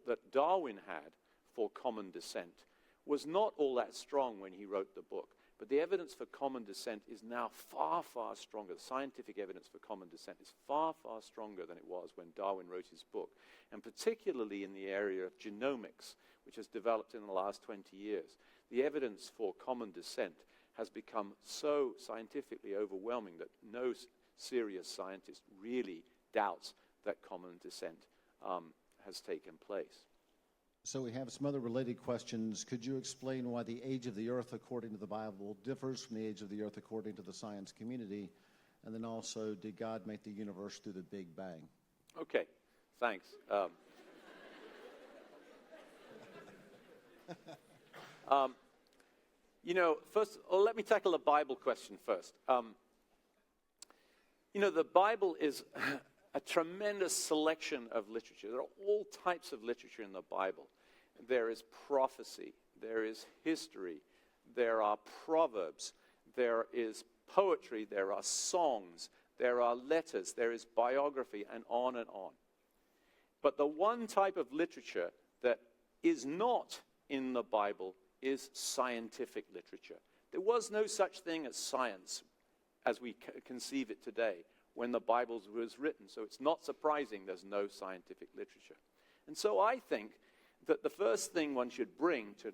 C: that Darwin had for common descent was not all that strong when he wrote the book. But the evidence for common descent is now far, far stronger. The scientific evidence for common descent is far, far stronger than it was when Darwin wrote his book. And particularly in the area of genomics, which has developed in the last 20 years. The evidence for common descent has become so scientifically overwhelming that no serious scientist really doubts that common descent has taken place.
D: So we have some other related questions. Could you explain why the age of the earth according to the Bible differs from the age of the earth according to the science community? And then also, did God make the universe through the Big Bang?
C: Okay, thanks. First, let me tackle the Bible question first. The Bible is a tremendous selection of literature. There are all types of literature in the Bible. There is prophecy, there is history, there are proverbs, there is poetry, there are songs, there are letters, there is biography, and on and on. But the one type of literature that is not in the Bible is scientific literature. There was no such thing as science as we conceive it today when the Bible was written. So it's not surprising there's no scientific literature. And so I think that the first thing one should bring to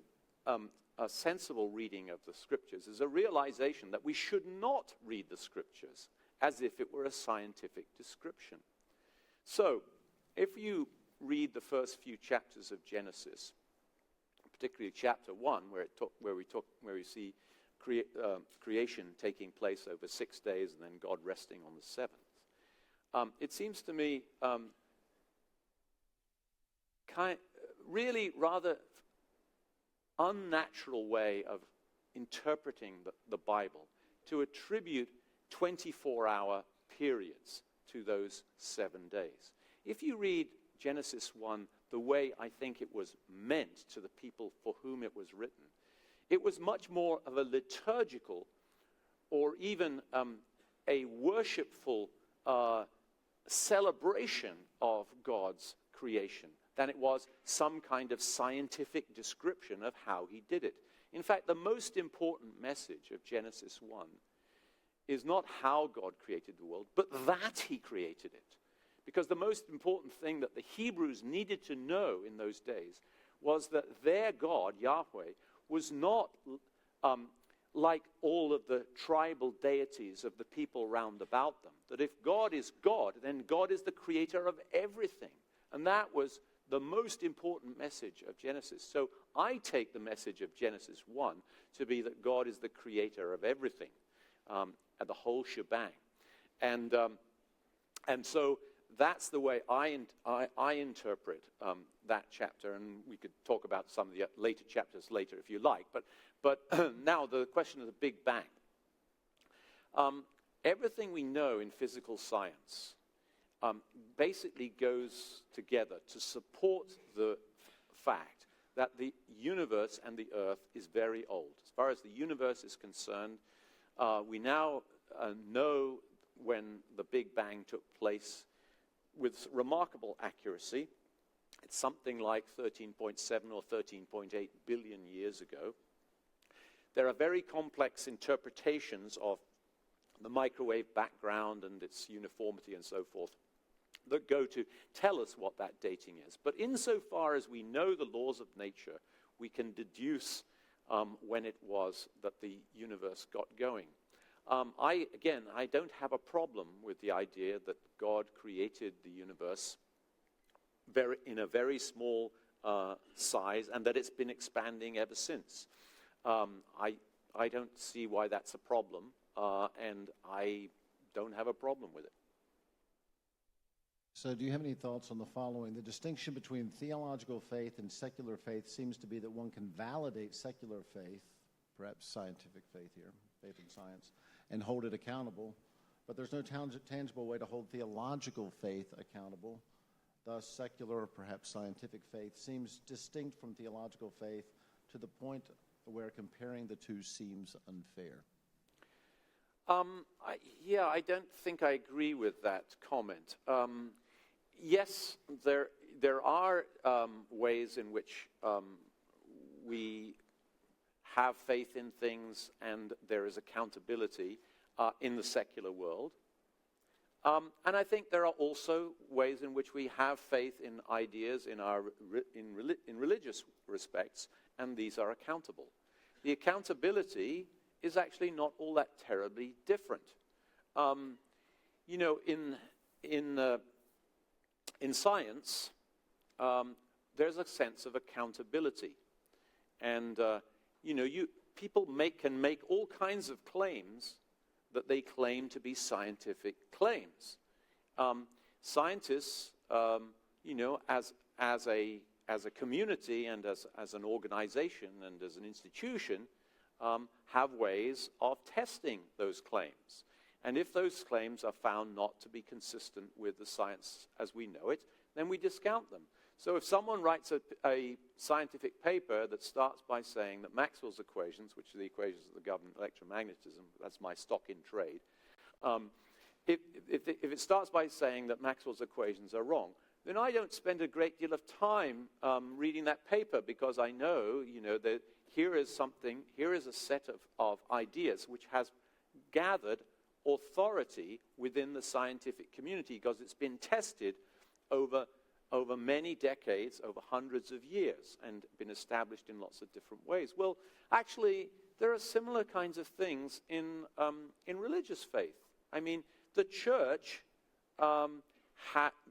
C: a sensible reading of the Scriptures is a realization that we should not read the Scriptures as if it were a scientific description. So if you read the first few chapters of Genesis, particularly chapter 1, where we see creation taking place over 6 days and then God resting on the seventh. It seems to me really rather unnatural way of interpreting the Bible to attribute 24-hour periods to those 7 days. If you read Genesis 1 the way I think it was meant to the people for whom it was written, it was much more of a liturgical or even a worshipful celebration of God's creation than it was some kind of scientific description of how he did it. In fact, the most important message of Genesis 1 is not how God created the world, but that he created it. Because the most important thing that the Hebrews needed to know in those days was that their God, Yahweh, was not like all of the tribal deities of the people round about them. That if God is God, then God is the creator of everything. And that was the most important message of Genesis. So I take the message of Genesis 1 to be that God is the creator of everything, the whole shebang. And so that's the way I interpret that chapter, and we could talk about some of the later chapters later if you like. But now the question of the Big Bang. Everything we know in physical science basically goes together to support the fact that the universe and the Earth is very old. As far as the universe is concerned, we now know when the Big Bang took place with remarkable accuracy. It's something like 13.7 or 13.8 billion years ago. There are very complex interpretations of the microwave background and its uniformity and so forth that go to tell us what that dating is. But insofar as we know the laws of nature, we can deduce when it was that the universe got going. I don't have a problem with the idea that God created the universe in a very small size and that it's been expanding ever since. I don't see why that's a problem, and I don't have a problem with it.
D: So do you have any thoughts on the following? The distinction between theological faith and secular faith seems to be that one can validate secular faith, perhaps scientific faith here, faith in science, and hold it accountable, but there's no tangible way to hold theological faith accountable. Thus, secular or perhaps scientific faith seems distinct from theological faith to the point where comparing the two seems unfair.
C: I don't think I agree with that comment. Yes, there are ways in which we have faith in things and there is accountability in the secular world. And I think there are also ways in which we have faith in ideas in religious respects, and these are accountable. The accountability is actually not all that terribly different. In science, there's a sense of accountability, and people can make all kinds of claims that they claim to be scientific claims. Scientists, as a community and as an organization and as an institution, have ways of testing those claims. And if those claims are found not to be consistent with the science as we know it, then we discount them. So if someone writes a scientific paper that starts by saying that Maxwell's equations, which are the equations that govern electromagnetism, that's my stock in trade, if it starts by saying that Maxwell's equations are wrong, then I don't spend a great deal of time reading that paper, because I know, that here is a set of ideas which has gathered authority within the scientific community because it's been tested over many decades, over hundreds of years, and been established in lots of different ways. Well, actually, there are similar kinds of things in religious faith. I mean, the church,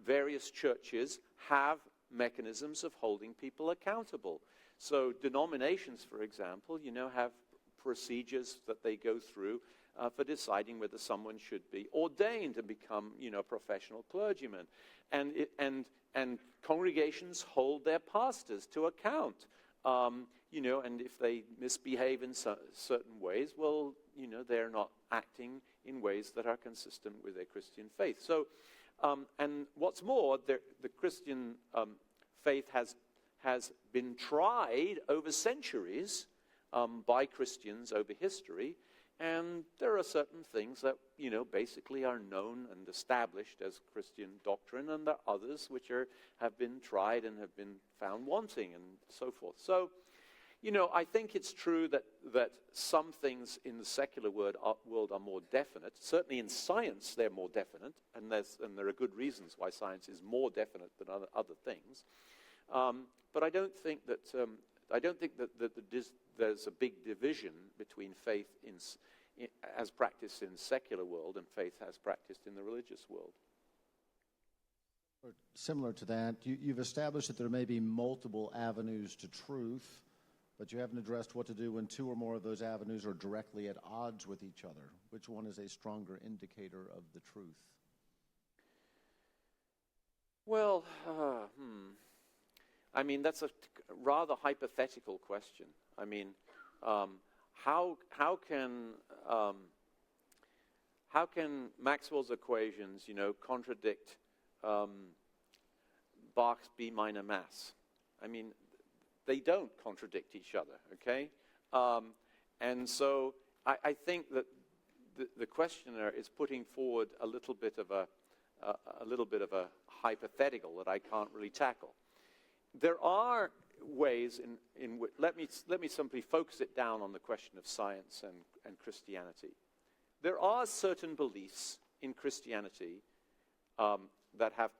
C: various churches have mechanisms of holding people accountable. So denominations, for example, have procedures that they go through for deciding whether someone should be ordained and become, professional clergyman. And congregations hold their pastors to account, and if they misbehave in certain ways, well, they're not acting in ways that are consistent with their Christian faith. So, and what's more, the Christian faith has been tried over centuries by Christians over history, and there are certain things that, basically are known and established as Christian doctrine, and there are others which have been tried and have been found wanting and so forth. So, I think it's true that some things in the secular world are more definite. Certainly in science, they're more definite, and there are good reasons why science is more definite than other things. But I don't think that there's a big division between faith as practiced in the secular world and faith as practiced in the religious world.
D: Similar to that, you've established that there may be multiple avenues to truth, but you haven't addressed what to do when two or more of those avenues are directly at odds with each other. Which one is a stronger indicator of the truth?
C: Well, I mean, that's a rather hypothetical question. I mean, how can Maxwell's equations, contradict Bach's B minor mass? I mean, they don't contradict each other. Okay, and so I think that the questioner is putting forward a little bit of a hypothetical that I can't really tackle. There are ways in which, let me simply focus it down on the question of science and Christianity. There are certain beliefs in Christianity that have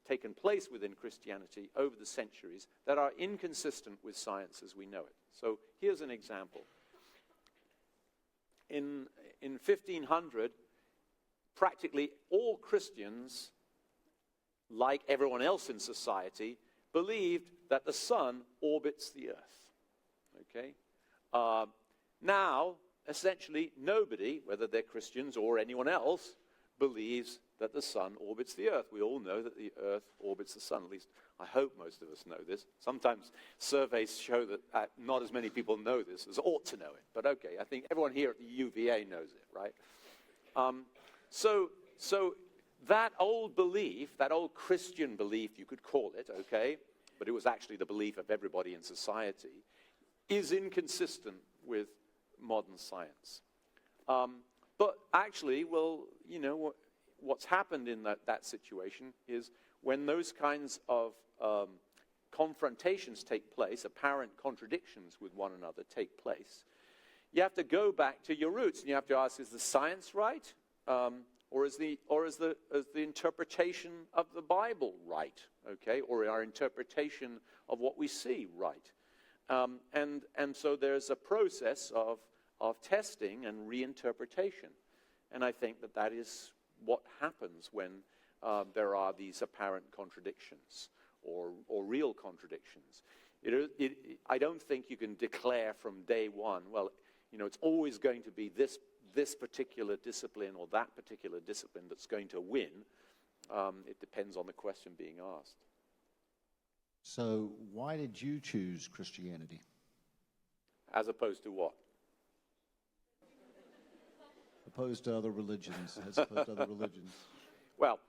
C: taken place within Christianity over the centuries that are inconsistent with science as we know it. So here's an example. In 1500, practically all Christians, like everyone else in society, believed that the sun orbits the earth. Okay? Now, essentially, nobody, whether they're Christians or anyone else, believes that the sun orbits the earth. We all know that the earth orbits the sun. At least, I hope most of us know this. Sometimes surveys show that not as many people know this as ought to know it. But okay, I think everyone here at the UVA knows it, right? So that old belief, that old Christian belief, you could call it, okay, but it was actually the belief of everybody in society, is inconsistent with modern science. But actually, well, what's happened in that situation is when those kinds of confrontations take place, apparent contradictions with one another take place, you have to go back to your roots, and you have to ask, is the science right? Or is the interpretation of the Bible right? Okay, or our interpretation of what we see right? And so there's a process of testing and reinterpretation. And I think that is what happens when there are these apparent contradictions or real contradictions. I don't think you can declare from day one, well, it's always going to be this particular discipline or that particular discipline that's going to win. It depends on the question being asked.
D: So why did you choose Christianity? As
C: opposed to what?
D: Opposed to other religions, as opposed to other religions.
C: Well,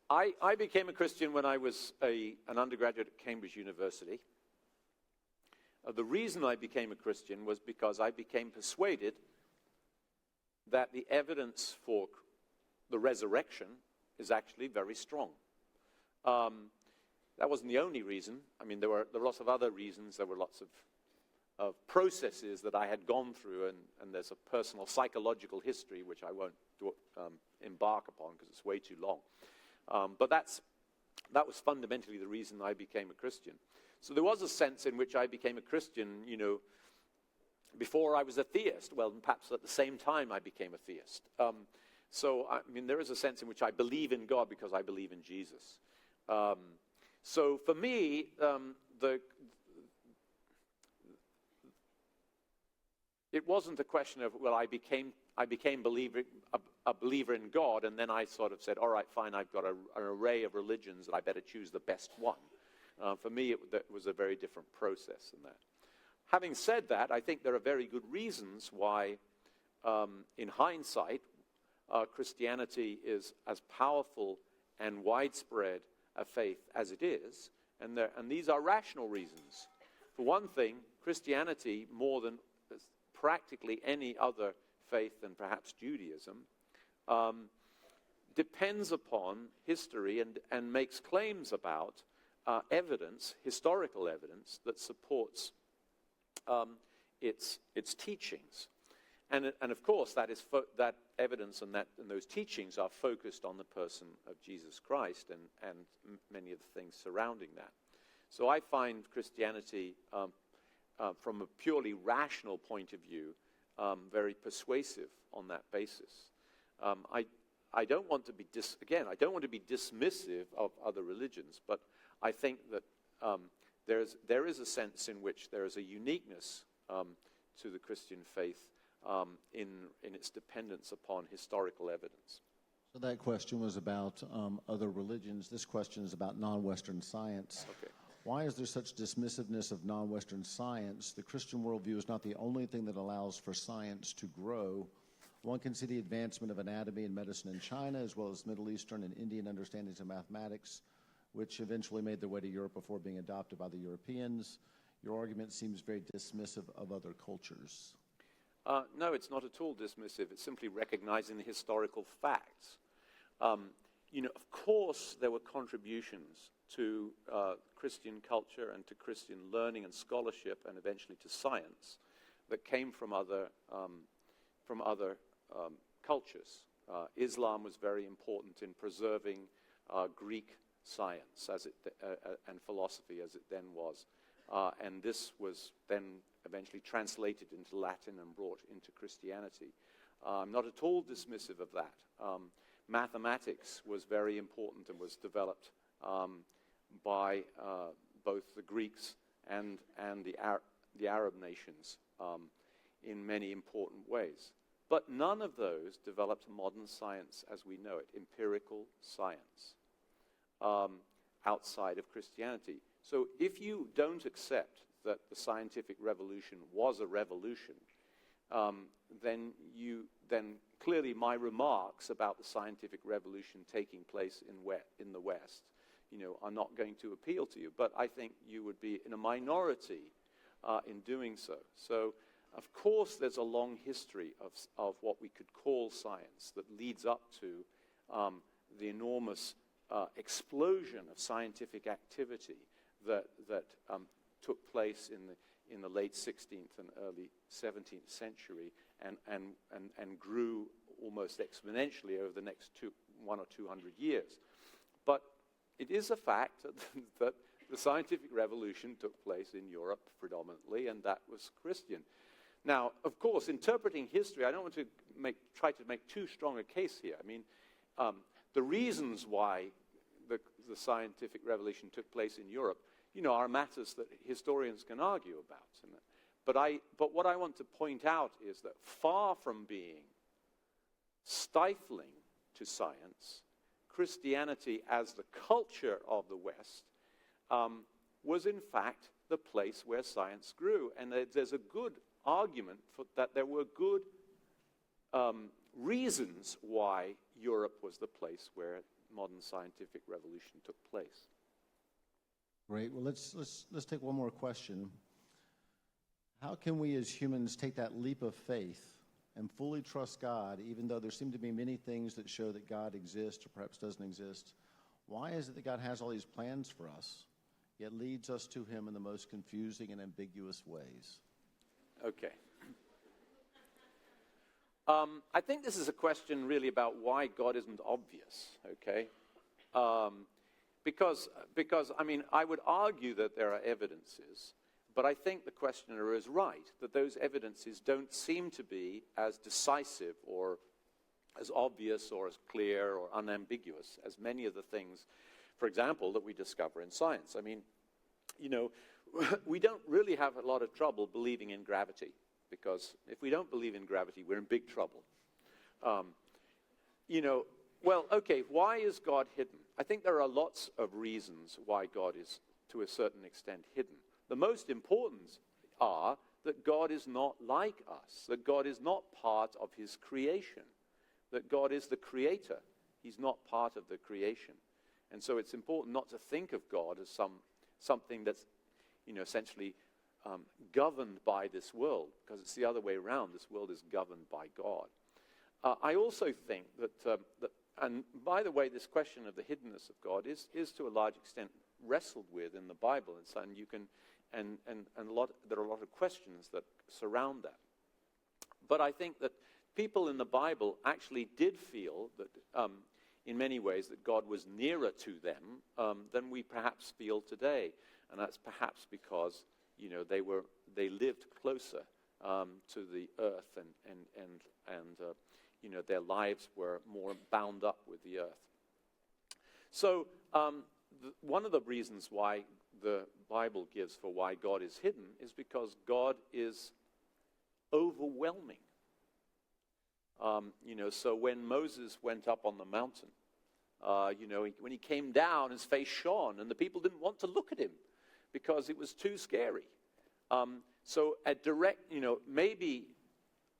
C: I became a Christian when I was an undergraduate at Cambridge University. The reason I became a Christian was because I became persuaded that the evidence for the resurrection is actually very strong. That wasn't the only reason. I mean, there were lots of other reasons. There were lots of processes that I had gone through, and there's a personal psychological history which I won't embark upon because it's way too long. But that was fundamentally the reason I became a Christian. So there was a sense in which I became a Christian, before I was a theist. Well, perhaps at the same time I became a theist. So, I mean, there is a sense in which I believe in God because I believe in Jesus. So for me, it wasn't a question of, well, I became a believer in God, and then I sort of said, all right, fine, I've got an array of religions, and I better choose the best one. For me, it was a very different process than that. Having said that, I think there are very good reasons why, in hindsight, Christianity is as powerful and widespread a faith as it is, and these are rational reasons. For one thing, Christianity, more than practically any other faith than perhaps Judaism, depends upon history and makes claims about evidence, historical evidence, that supports its teachings. And of course, that evidence and those teachings are focused on the person of Jesus Christ and many of the things surrounding that. So I find Christianity, from a purely rational point of view, very persuasive on that basis. I don't want to be dismissive of other religions, but I think that there is a sense in which there is a uniqueness to the Christian faith in its dependence upon historical evidence.
D: So that question was about other religions. This question is about non-Western science.
C: Okay.
D: Why is there such dismissiveness of non-Western science? The Christian worldview is not the only thing that allows for science to grow. One can see the advancement of anatomy and medicine in China, as well as Middle Eastern and Indian understandings of mathematics, which eventually made their way to Europe before being adopted by the Europeans. Your argument seems very dismissive of other cultures.
C: No, it's not at all dismissive. It's simply recognizing the historical facts. Of course, there were contributions to Christian culture and to Christian learning and scholarship, and eventually to science, that came from other cultures. Islam was very important in preserving Greek science and philosophy as it then was, and this was then eventually translated into Latin and brought into Christianity. I'm not at all dismissive of that. Mathematics was very important and was developed by both the Greeks and the Arab nations in many important ways. But none of those developed modern science as we know it, empirical science, outside of Christianity. So if you don't accept that the scientific revolution was a revolution, then clearly my remarks about the scientific revolution taking place in the West, are not going to appeal to you. But I think you would be in a minority in doing so. So, of course, there's a long history of what we could call science that leads up to the enormous explosion of scientific activity that took place in the late 16th and early 17th century and grew almost exponentially over the next 100 or 200 years. But it is a fact that the scientific revolution took place in Europe predominantly, and that was Christian. Now, of course, interpreting history, I don't want to try to make too strong a case here. I mean, the reasons why the scientific revolution took place in Europe, are matters that historians can argue about. But what I want to point out is that far from being stifling to science, Christianity as the culture of the West was in fact the place where science grew. And there's a good argument that there were good reasons why Europe was the place where modern scientific revolution took place.
D: Great. Well, let's take one more question. How can we as humans take that leap of faith and fully trust God, even though there seem to be many things that show that God exists or perhaps doesn't exist? Why is it that God has all these plans for us, yet leads us to him in the most confusing and ambiguous ways? Okay.
C: I think this is a question really about why God isn't obvious, okay? Because I mean, I would argue that there are evidences, but I think the questioner is right, that those evidences don't seem to be as decisive or as obvious or as clear or unambiguous as many of the things, for example, that we discover in science. I mean, we don't really have a lot of trouble believing in gravity, because if we don't believe in gravity, we're in big trouble. Well, okay, why is God hidden? I think there are lots of reasons why God is, to a certain extent, hidden. The most important are that God is not like us, that God is not part of his creation, that God is the creator. He's not part of the creation. And so it's important not to think of God as something that's, essentially governed by this world, because it's the other way around. This world is governed by God. I also think that and by the way, this question of the hiddenness of God is to a large extent wrestled with in the Bible, and you can there are a lot of questions that surround that. But I think that people in the Bible actually did feel that in many ways that God was nearer to them than we perhaps feel today, and that's perhaps because they lived closer to the earth and their lives were more bound up with the earth. So one of the reasons why the Bible gives for why God is hidden is because God is overwhelming. So when Moses went up on the mountain, when he came down, his face shone, and the people didn't want to look at him because it was too scary. So a direct, maybe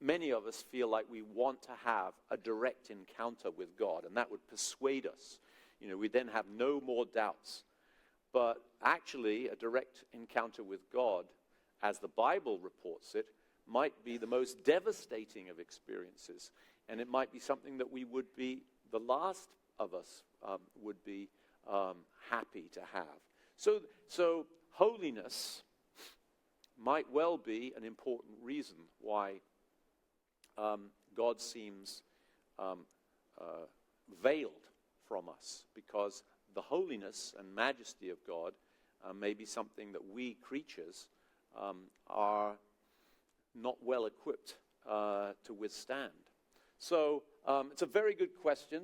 C: many of us feel like we want to have a direct encounter with God, and that would persuade us. We then have no more doubts. But actually, a direct encounter with God, as the Bible reports it, might be the most devastating of experiences, and it might be something that we would be, the last of us would be happy to have. So holiness might well be an important reason why God seems veiled from us, because the holiness and majesty of God may be something that we creatures are not well equipped to withstand. So it's a very good question,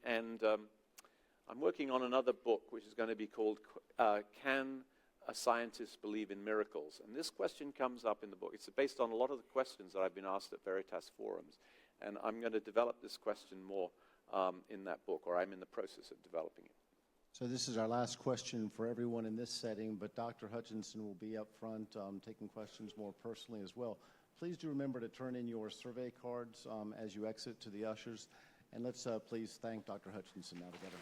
C: and I'm working on another book which is going to be called Can a Scientist Believe in Miracles? And this question comes up in the book. It's based on a lot of the questions that I've been asked at Veritas forums, and I'm going to develop this question more in that book, or I'm in the process of developing it.
D: So this is our last question for everyone in this setting, but Dr. Hutchinson will be up front taking questions more personally as well. Please do remember to turn in your survey cards as you exit to the ushers, and let's please thank Dr. Hutchinson now together.